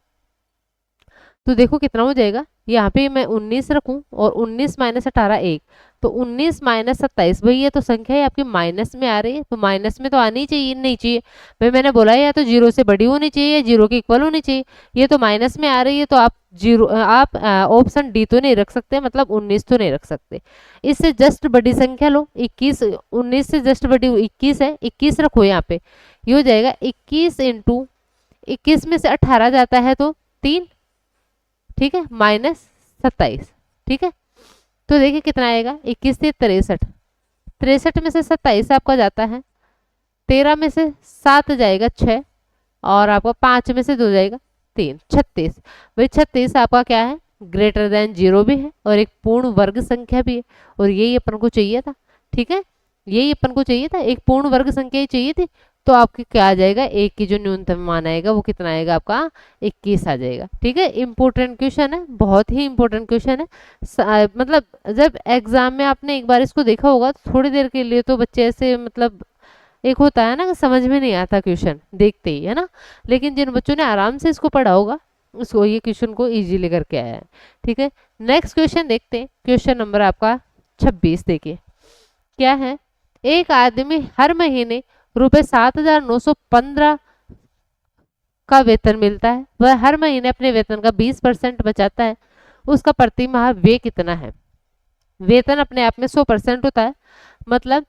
तो देखो कितना हो जाएगा, यहाँ पे मैं 19 रखूं और 19 माइनस 18 1, तो 19 माइनस 27, भाई ये तो संख्या है आपकी माइनस में आ रही है, तो माइनस में तो आनी चाहिए, नहीं चाहिए भाई, मैंने बोला है या तो जीरो से बड़ी होनी चाहिए या जीरो के इक्वल होनी चाहिए, ये तो माइनस में आ रही है, तो आप ऑप्शन डी तो नहीं रख सकते, मतलब 19 तो नहीं रख सकते। इससे जस्ट बड़ी संख्या लो, 21, 19 से जस्ट बड़ी 21 है, 21 रखो यहाँ पे, ये हो जाएगा 21 इंटू 21 में से 18 जाता है तो 3, ठीक है, माइनस 27। ठीक है, तो देखिए कितना आएगा, 21 से 63, 63 में से 27 आपका जाता है, 13 में से 7 जाएगा 6, और आपका 5 में से 2 जाएगा 3, 36। भाई 36 आपका क्या है, ग्रेटर देन जीरो भी है और एक पूर्ण वर्ग संख्या भी है, और यही अपन को चाहिए था। ठीक है, यही अपन को चाहिए था, एक पूर्ण वर्ग संख्या ही चाहिए थी, तो आपकी क्या आ जाएगा, एक की जो न्यूनतम मान आएगा वो कितना आएगा आपका 21 आ जाएगा। ठीक है, इंपॉर्टेंट क्वेश्चन है, बहुत ही इंपॉर्टेंट क्वेश्चन है। मतलब जब एग्जाम में आपने एक बार इसको देखा होगा तो थोड़ी देर के लिए तो बच्चे ऐसे मतलब एक होता है ना कि समझ में नहीं आता क्वेश्चन देखते ही, है ना, लेकिन जिन बच्चों ने आराम से इसको पढ़ा होगा उसको ये क्वेश्चन को इजीली करके आया है। ठीक है, नेक्स्ट क्वेश्चन देखते हैं, क्वेश्चन नंबर आपका 26 देखिए क्या है, एक आदमी हर महीने रुपए 7,915 का वेतन मिलता है, वह हर महीने अपने वेतन का 20% बचाता है, उसका प्रति माह व्यय कितना है। वेतन अपने आप में 100% होता है, मतलब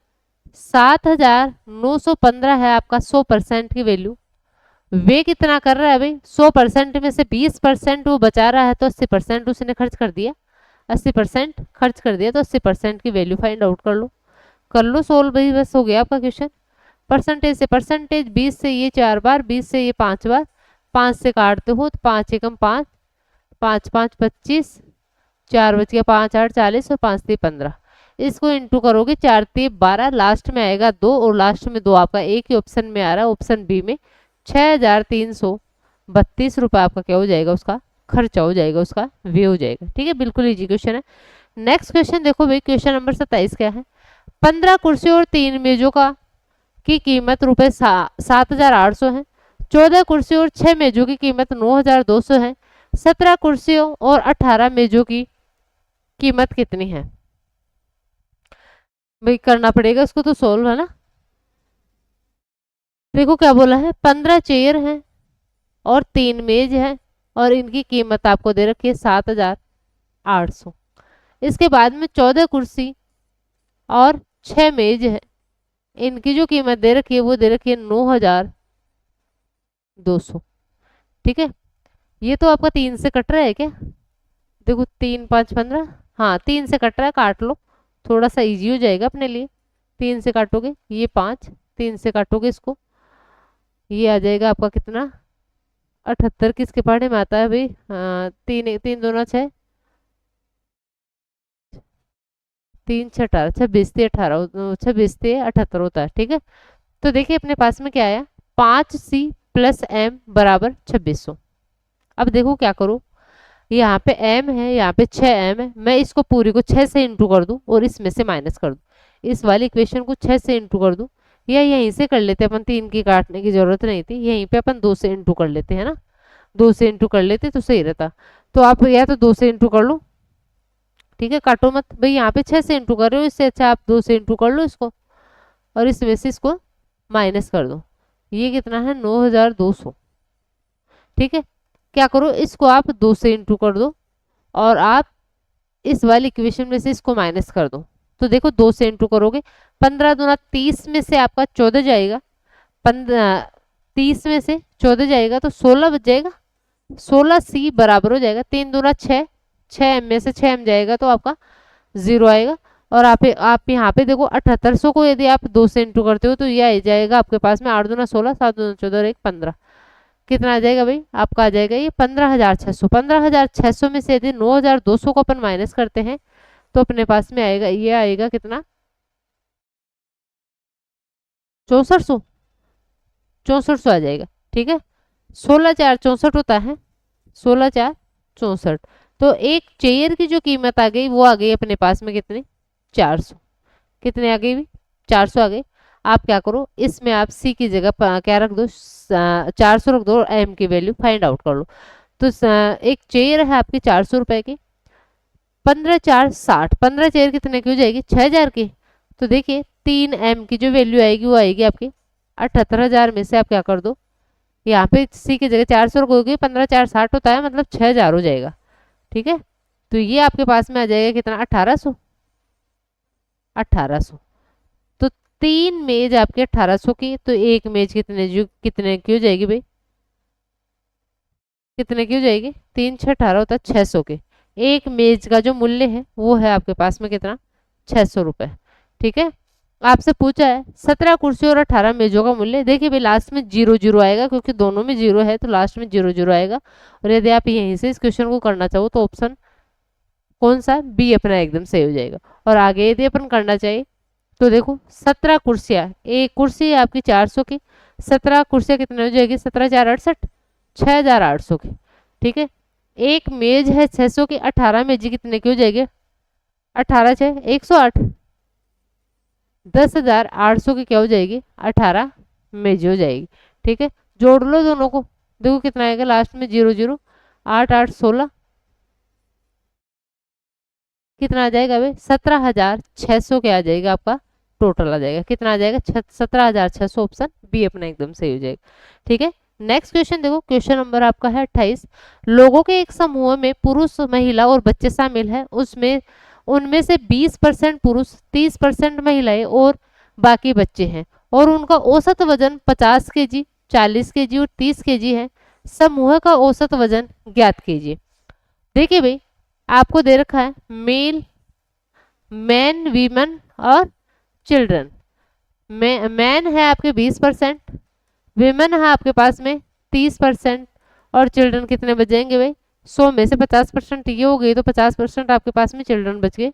7,915 है आपका 100% की वैल्यू, वे कितना कर रहा है भाई, 100% में से 20% वो बचा रहा है, तो 80% उसने खर्च कर दिया, 80% खर्च कर दिया, तो 80% की वैल्यू फाइंड आउट कर लो सोल्व भाई, बस हो गया आपका क्वेश्चन। परसेंटेज से परसेंटेज, 20 से ये 4 बार, 20 से ये 5 बार, 5 से काटते हो तो 5 एकम 5, 5 5 25, 4 बच गया 5 8 40 और 5 3 15, इसको इंटू करोगे 4 3 12, लास्ट में आएगा 2, और लास्ट में 2 आपका एक ही ऑप्शन में आ रहा है, ऑप्शन बी में 6,332 रुपये आपका क्या हो जाएगा, उसका खर्चा हो जाएगा, उसका व्यय हो जाएगा। ठीक है, बिल्कुल इजी क्वेश्चन है। नेक्स्ट क्वेश्चन देखो भाई, क्वेश्चन नंबर 27 क्या है, 15 कुर्सी और 3 मेजों का की कीमत रुपए 7,800 है। 14 कुर्सी और 6 मेजों की कीमत 9,200 है। 17 कुर्सियों और 18 मेजों की कीमत कितनी है? भाई करना पड़ेगा इसको तो सोल्व, है ना। देखो क्या बोला है, 15 चेयर है और 3 मेज है और इनकी कीमत आपको दे रखी है 7,800। इसके बाद में 14 कुर्सी और 6 मेज है, इनकी जो कीमत दे रखी है वो दे रखी है 9,200। ठीक है, ये तो आपका 3 से कट रहा है क्या? देखो 3 5 15, हाँ 3 से कट रहा है, काट लो, थोड़ा सा इजी हो जाएगा अपने लिए। 3 से काटोगे ये 5, 3 से काटोगे इसको, ये आ जाएगा आपका कितना, 78। किसके पहाड़े में आता है भाई? 3 3 2 6, 3 6 18, 26 18, 26 78 होता है। ठीक है, तो देखिए अपने पास में क्या आया, 5C प्लस M बराबर 2600। अब देखो क्या करूँ, यहाँ पे m है, यहाँ पे 6m है, मैं इसको पूरी को 6 से इंटू कर दूं और इसमें से माइनस कर दूं। इस वाली इक्वेशन को 6 से इंटू कर दूं, या यहीं से कर लेते अपन, 3 की काटने की जरूरत नहीं थी, यहीं पे अपन 2 से इंटू कर लेते हैं ना, 2 से इंटू कर लेते तो सही रहता। तो आप या तो 2 से इंटू कर लो, ठीक है, काटो मत भाई, यहाँ पे 6 से इंटू कर रहे हो, इससे अच्छा आप 2 से इंटू कर लो इसको और इसमें से इसको माइनस कर दो। ये कितना है, 9,200। ठीक है, क्या करो, इसको आप 2 से इंटू कर दो और आप इस वाली इक्वेशन में से इसको माइनस कर दो। तो देखो 2 से इंटू करोगे, 15 दूना 30 में से आपका 14 जाएगा, 30 में से 14 जाएगा तो 16 बच जाएगा, 16C बराबर हो जाएगा 3 दूना 6, 6m में से 6m जाएगा तो आपका 0 आएगा। और आप यहाँ पे देखो 7800 को यदि आप 2 से इंटू करते हो तो ये आ जाएगा आपके पास में 8 दूना 16, 7 दूना 14 और 1 15। कितना आ जाएगा भाई आपका? आ जाएगा ये 15,600। 15,600 में से यदि 9,200 को अपन माइनस करते हैं तो अपने पास में आएगा, ये आएगा कितना, 6400, 6400 आ जाएगा। ठीक है, 16 4 64 होता है, 16 4 64। तो एक चेयर की जो कीमत आ गई वो आ गई अपने पास में कितनी, 400। कितने आ गई भी, 400 आ गई। आप क्या करो, इसमें आप C की जगह क्या रख दो, 400 रख दो और M की वैल्यू फाइंड आउट कर लो। तो एक चेयर है आपकी 400 रुपए की, 15 4 60, 15 चेयर कितने की हो जाएगी, 6,000 की। तो देखिए 3M की जो वैल्यू आएगी वो आएगी आपकी 78,000 में से आप क्या कर दो, यहाँ पे C की जगह 400 रखोगे, 15 4 60 होता है, मतलब 6,000 हो जाएगा। ठीक है, तो ये आपके पास में आ जाएगा कितना, 1800। 1800, तो 3 मेज आपके 1800 की, तो एक मेज कितने की हो जाएगी भाई, कितने की हो जाएगी, 3 6 18 होता है 600 के। एक मेज का जो मूल्य है वो है आपके पास में कितना, 600 रुपए। ठीक है, आपसे पूछा है 17 कुर्सी और 18 मेजों का मूल्य। देखिए भाई लास्ट में 0 0 आएगा, क्योंकि दोनों में 0 है तो लास्ट में 0 0 आएगा। और यदि आप यहीं से इस क्वेश्चन को करना चाहो तो ऑप्शन कौन सा, बी अपना एकदम सही हो जाएगा। और आगे यदि अपन करना चाहिए तो देखो 17 कुर्सियां, एक कुर्सी है आपकी 400 की, 17 कुर्सियां कितने हो जाएगी, 17 4 68, 6,800 की। ठीक है, एक मेज है 600 की, 18 मेज कितने की हो जाएगी, 18 6 108, 10,800 की क्या हो जाएगी, 18 मेज हो जाएगी। ठीक है, जोड़ लो दोनों को, देखो कितना आएगा लास्ट में, 0 0, 8 8 16, कितना आ जाएगा भाई, 17,600 के आ जाएगा आपका, टोटल आ जाएगा कितना आ जाएगा, 17,600। ऑप्शन बी अपना एकदम सही हो जाएगा। ठीक है, नेक्स्ट क्वेश्चन देखो, क्वेश्चन नंबर आपका है 28। लोगों के एक समूह में पुरुष महिला और बच्चे शामिल है, उसमें उनमें से 20% पुरुष, 30% महिलाएं और बाकी बच्चे हैं, और उनका औसत वजन 50 केजी, 40 केजी और 30 केजी है। समूह का औसत वजन ज्ञात कीजिए। देखिए भाई आपको दे रखा है मेल, मैन, वीमेन और चिल्ड्रन। मैन है आपके 20%, विमेन है आपके पास में 30% और चिल्ड्रन कितने बच जाएंगे भाई, 100 में से 50% ये हो गई तो 50% आपके पास में चिल्ड्रन बच गए।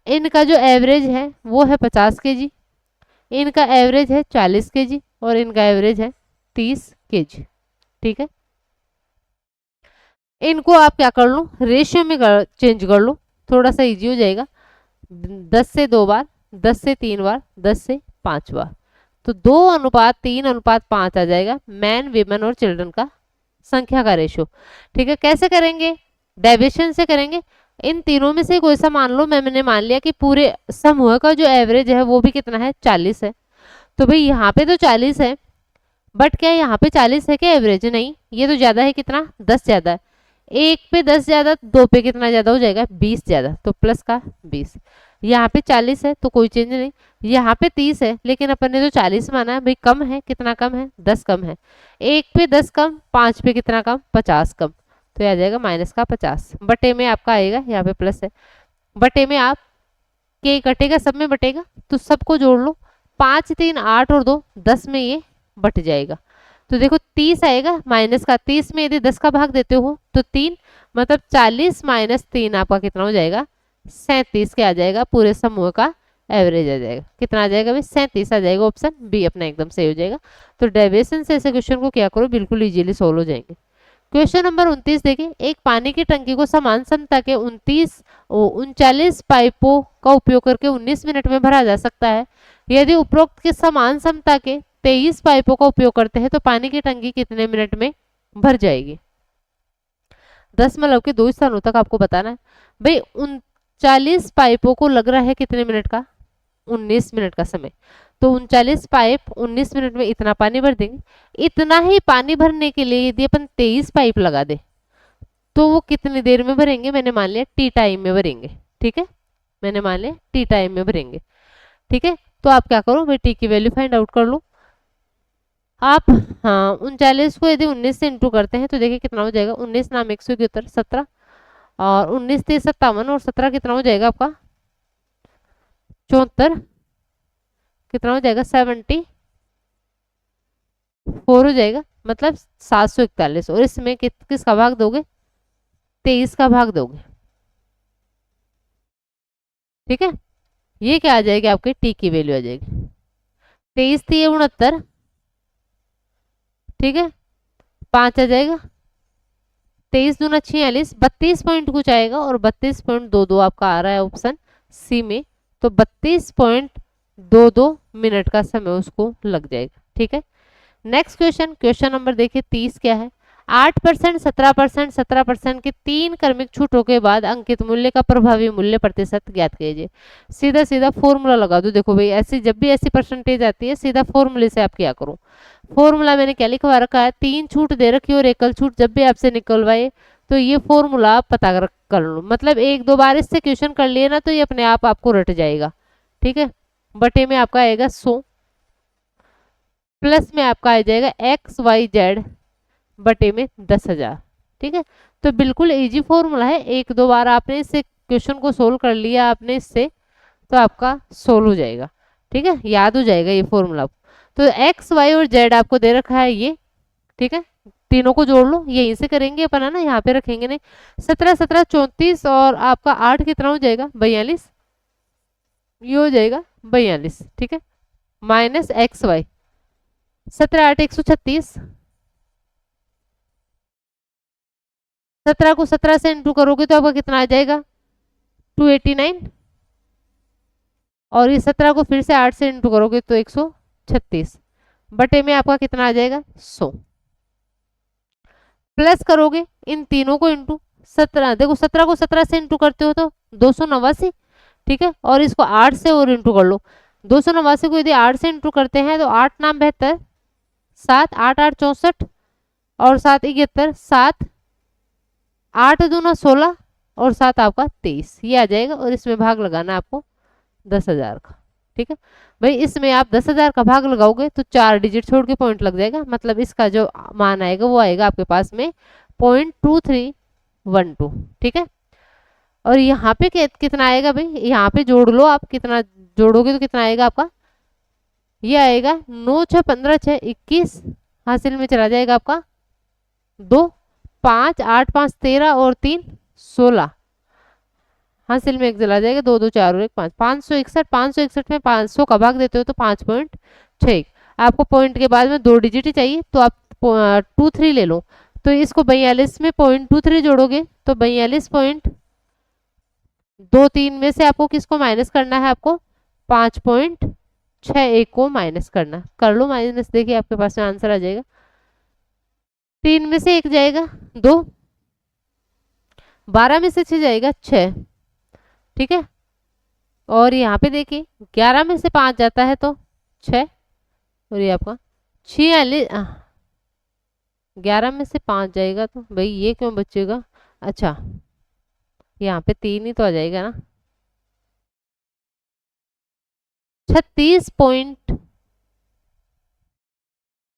इनका जो एवरेज है वो है 50 केजी, इनका एवरेज है 40 केजी और इनका एवरेज है 30 केजी। ठीक है, इनको आप क्या कर लो, रेशियो में चेंज कर लो, थोड़ा सा इजी हो जाएगा। 10 से 2 बार 10 से 3 बार, 10 से 5 बार, तो 2:3:5 आ जाएगा मैन, वीमेन और चिल्ड्रन का संख्या का रेशियो। ठीक है, कैसे करेंगे? डेविएशन से करेंगे। इन तीनों में से कोई सा मान लो, मैंने मान लिया कि पूरे समूह का जो एवरेज है वो भी कितना है, 40 है। तो भाई यहाँ पे तो 40 है, बट क्या यहाँ पे 40 है क्या एवरेज? नहीं, ये तो ज्यादा है, कितना, 10 ज्यादा है। 1 पे 10 ज्यादा, 2 पे कितना ज्यादा हो जाएगा, 20 ज्यादा, तो प्लस का 20। यहाँ पे 40 है तो कोई चेंज नहीं, यहाँ पे 30 है लेकिन अपन ने तो 40 माना है भाई, कम है, कितना कम है, 10 कम है। 1 पे 10 कम, 5 पे कितना कम, 50 कम, तो ये आ जाएगा माइनस का 50। बटे में आपका आएगा, यहाँ पे प्लस है, बटे में आप के कटेगा, सब में बटेगा, तो सबको जोड़ लो। 5 3 8 और 2 10 में ये बट जाएगा। तो देखो 30 आएगा माइनस का, 30 में यदि 10 का भाग देते हो तो 3, मतलब 40 माइनस 3 आपका कितना हो जाएगा, 37 के आ जाएगा। पूरे समूह का एवरेज आ जाएगा, कितना आ जाएगा भाई, 37 आ जाएगा। ऑप्शन बी अपना एकदम सही हो जाएगा। तो डेविएशन से ऐसे क्वेश्चन को क्या करो, बिल्कुल इजीली सोल्व हो जाएंगे। क्वेश्चन नंबर 29 देखिए, एक पानी की टंकी को समान क्षमता के 39 पाइपों का उपयोग करके 19 मिनट में भरा जा सकता है। यदि उपरोक्त के समान क्षमता के 23 पाइपों का उपयोग करते हैं तो पानी की टंकी कितने मिनट में भर जाएगी? 10 के 2 स्थानों तक आपको बताना है भाई। 39 पाइपों को लग रहा है कितने मिनट का, 19 मिनट का समय। तो 39 पाइप 19 मिनट में इतना पानी भर देंगे। इतना ही पानी भरने के लिए यदि अपन 23 पाइप लगा दे तो वो कितनी देर में भरेंगे? मैंने मान लिया टी टाइम में भरेंगे। ठीक है, मैंने मान लिया टी टाइम में भरेंगे। ठीक है, तो आप क्या करो भाई, टी की वैल्यू फाइंड आउट कर लो आप। हाँ, 39 को यदि 19 से इंटू करते हैं तो देखिए कितना हो जाएगा, 19 नाम 100 के उत्तर 17, और 19 3 57, और 17 कितना हो जाएगा आपका 74, कितना हो जाएगा 74 हो जाएगा, मतलब 741। और इसमें किसका भाग दोगे, 23 का भाग दोगे। ठीक है, ये क्या आ जाएगी आपके टी की वैल्यू आ जाएगी 23 थी 69। ठीक है, 5 आ जाएगा, 23 दूना 46, 32 पॉइंट कुछ आएगा, और 32.22 आपका आ रहा है ऑप्शन सी में। तो 32.22 मिनट का समय उसको लग जाएगा। ठीक है, नेक्स्ट क्वेश्चन, क्वेश्चन नंबर देखिए 30 क्या है। 8%, 17%, 17% के 3 क्रमिक छूटों के बाद अंकित मूल्य का प्रभावी मूल्य प्रतिशत ज्ञात कीजिए। सीधा सीधा फॉर्मूला लगा दो। देखो भाई, ऐसी जब भी ऐसी परसेंटेज आती है सीधा फॉर्मूले से आप क्या करो। फॉर्मूला मैंने क्या लिखवा रखा है, 3 छूट दे रखी और एकल छूट जब भी आपसे निकलवाए तो ये फॉर्मूला आप पता कर लो। मतलब 1-2 बार इससे क्वेश्चन कर लिए ना तो ये अपने आप आपको रट जाएगा। ठीक है, बटे में आपका आएगा 100, प्लस में आपका आ जाएगा XYZ बटे में 10,000। ठीक है, तो बिल्कुल इजी फॉर्मूला है। 1-2 बार आपने इससे क्वेश्चन को सोल्व कर लिया आपने इससे, तो आपका सोल्व हो जाएगा। ठीक है, याद हो जाएगा ये फॉर्मूला। तो X, Y और Z आपको दे रखा है ये। ठीक है, तीनों को जोड़ लो, यहीं से करेंगे अपन, है ना, यहाँ पे रखेंगे नहीं। 17 17 34 और आपका 8 कितना हो जाएगा 42, ये हो जाएगा 42। ठीक है, माइनस XY, 17 8 136, 17 को 17 से इंटू करोगे तो आपका कितना आ जाएगा 289, और ये 17 को फिर से 8 से इंटू करोगे तो 136, बटे में आपका कितना आ जाएगा 100। प्लस करोगे इन तीनों को इंटू 17, देखो 17 को 17 से इंटू करते हो तो 289। ठीक है, और इसको 8 से और इंटू कर लो। 289 को यदि 8 से इंटू करते हैं तो 8 नाम 72, 7 8 8 64, और 7 71, 7 8 दूना 16, और 7 आपका 23, ये आ जाएगा। और इसमें भाग लगाना आपको 10,000 का। ठीक है भाई, इसमें आप 10,000 का भाग लगाओगे तो 4 डिजिट छोड़ के पॉइंट लग जाएगा, मतलब इसका जो मान आएगा वो आएगा आपके पास में 0.2312। ठीक है, और यहाँ पे कितना आएगा भाई, यहाँ पे जोड़ लो आप, कितना जोड़ोगे तो कितना आएगा आपका, ये आएगा 9 6 15 6 21, हासिल में चला जाएगा आपका 2 5 8 5 13 और 3 16, हासिल में एक चला जाएगा 2 2 4 और 1 5, 561। 561 में 500 का भाग देते हो तो 5.6। आपको पॉइंट के बाद में 2 डिजिट ही चाहिए तो आप 23 ले लो। तो इसको 42 में 0.23 जोड़ोगे तो 42.23 में से आपको किसको माइनस करना है, आपको 5.61 को माइनस करना, कर लो माइनस, देखिए आपके पास में आंसर आ जाएगा। 3 में से 1 जाएगा 2, 12 में से 6 जाएगा 6, ठीक है। और यहाँ पे देखिए 11 में से 5 जाता है तो 6, और ये आपका 46, 11 में से 5 जाएगा तो भाई ये क्यों बचेगा, अच्छा यहाँ पे 3 ही तो आ जाएगा ना, 36 पॉइंट,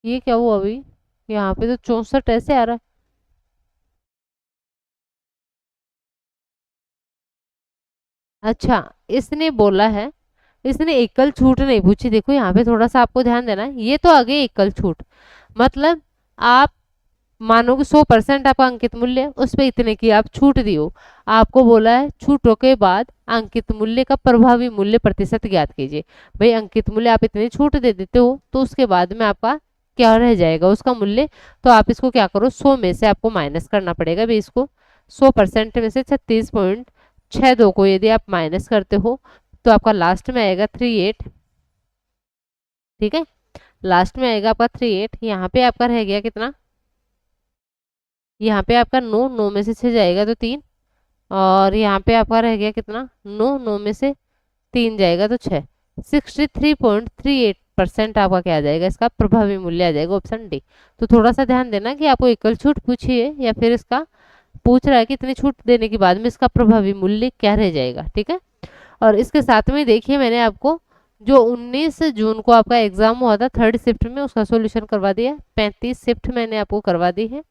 ये क्या हुआ अभी, यहाँ पे तो 64 ऐसे आ रहा है। अच्छा, इसने बोला है, इसने एकल छूट नहीं पूछी, देखो यहाँ पे थोड़ा सा आपको ध्यान देना है, ये तो आ गई एकल छूट, मतलब आप मानो कि 100% आपका अंकित मूल्य है, उस पे इतने की आप छूट दी हो, आपको बोला है छूटों के बाद अंकित मूल्य का प्रभावी मूल्य प्रतिशत ज्ञात कीजिए। भाई अंकित मूल्य आप इतनी छूट दे देते हो तो उसके बाद में आपका क्या रह जाएगा उसका मूल्य, तो आप इसको क्या करो 100 में से आपको माइनस करना पड़ेगा भाई, इसको 100% में से 36.62 को यदि आप माइनस करते हो तो आपका लास्ट में आएगा 38, ठीक है, लास्ट में आएगा आपका 38, यहाँ पे आपका रह गया कितना, यहाँ पे आपका 9, 9 में से 6 जाएगा तो 3, और यहाँ पे आपका रह गया कितना 9, 9 में से 3 जाएगा तो 6, 63.38% आपका क्या आ जाएगा, इसका प्रभावी मूल्य आ जाएगा, ऑप्शन डी। तो थोड़ा सा ध्यान देना कि आपको एकल छूट पूछी है या फिर इसका पूछ रहा है कि इतनी छूट देने के बाद में इसका प्रभावी मूल्य क्या रह जाएगा, ठीक है। और इसके साथ में देखिए मैंने आपको जो 19 जून को आपका एग्जाम हुआ था 3rd शिफ्ट में, उसका सॉल्यूशन करवा दिया, 35 शिफ्ट मैंने आपको करवा दी है,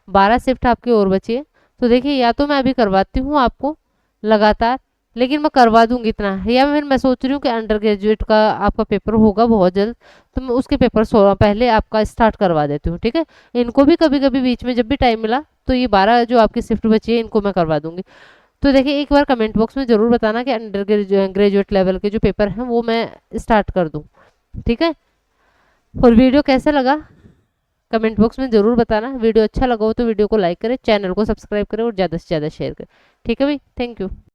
12 शिफ्ट आपकी और बची है। तो देखिए या तो मैं अभी करवाती हूँ आपको लगातार, लेकिन मैं करवा दूंगी इतना, या फिर मैं सोच रही हूँ कि अंडर ग्रेजुएट का आपका पेपर होगा बहुत जल्द, तो मैं उसके पेपर पहले आपका स्टार्ट करवा देती हूँ, ठीक है। इनको भी कभी कभी बीच में जब भी टाइम मिला तो ये 12 जो आपकी शिफ्ट बची है इनको मैं करवा दूंगी। तो देखिए एक बार कमेंट बॉक्स में ज़रूर बताना कि अंडर ग्रेजुएट लेवल के जो पेपर हैं वो मैं स्टार्ट कर दूँ, ठीक है। और वीडियो कैसा लगा कमेंट बॉक्स में ज़रूर बताना, वीडियो अच्छा लगा हो तो वीडियो को लाइक करें, चैनल को सब्सक्राइब करें और ज़्यादा से ज़्यादा शेयर करें, ठीक है भाई, थैंक यू।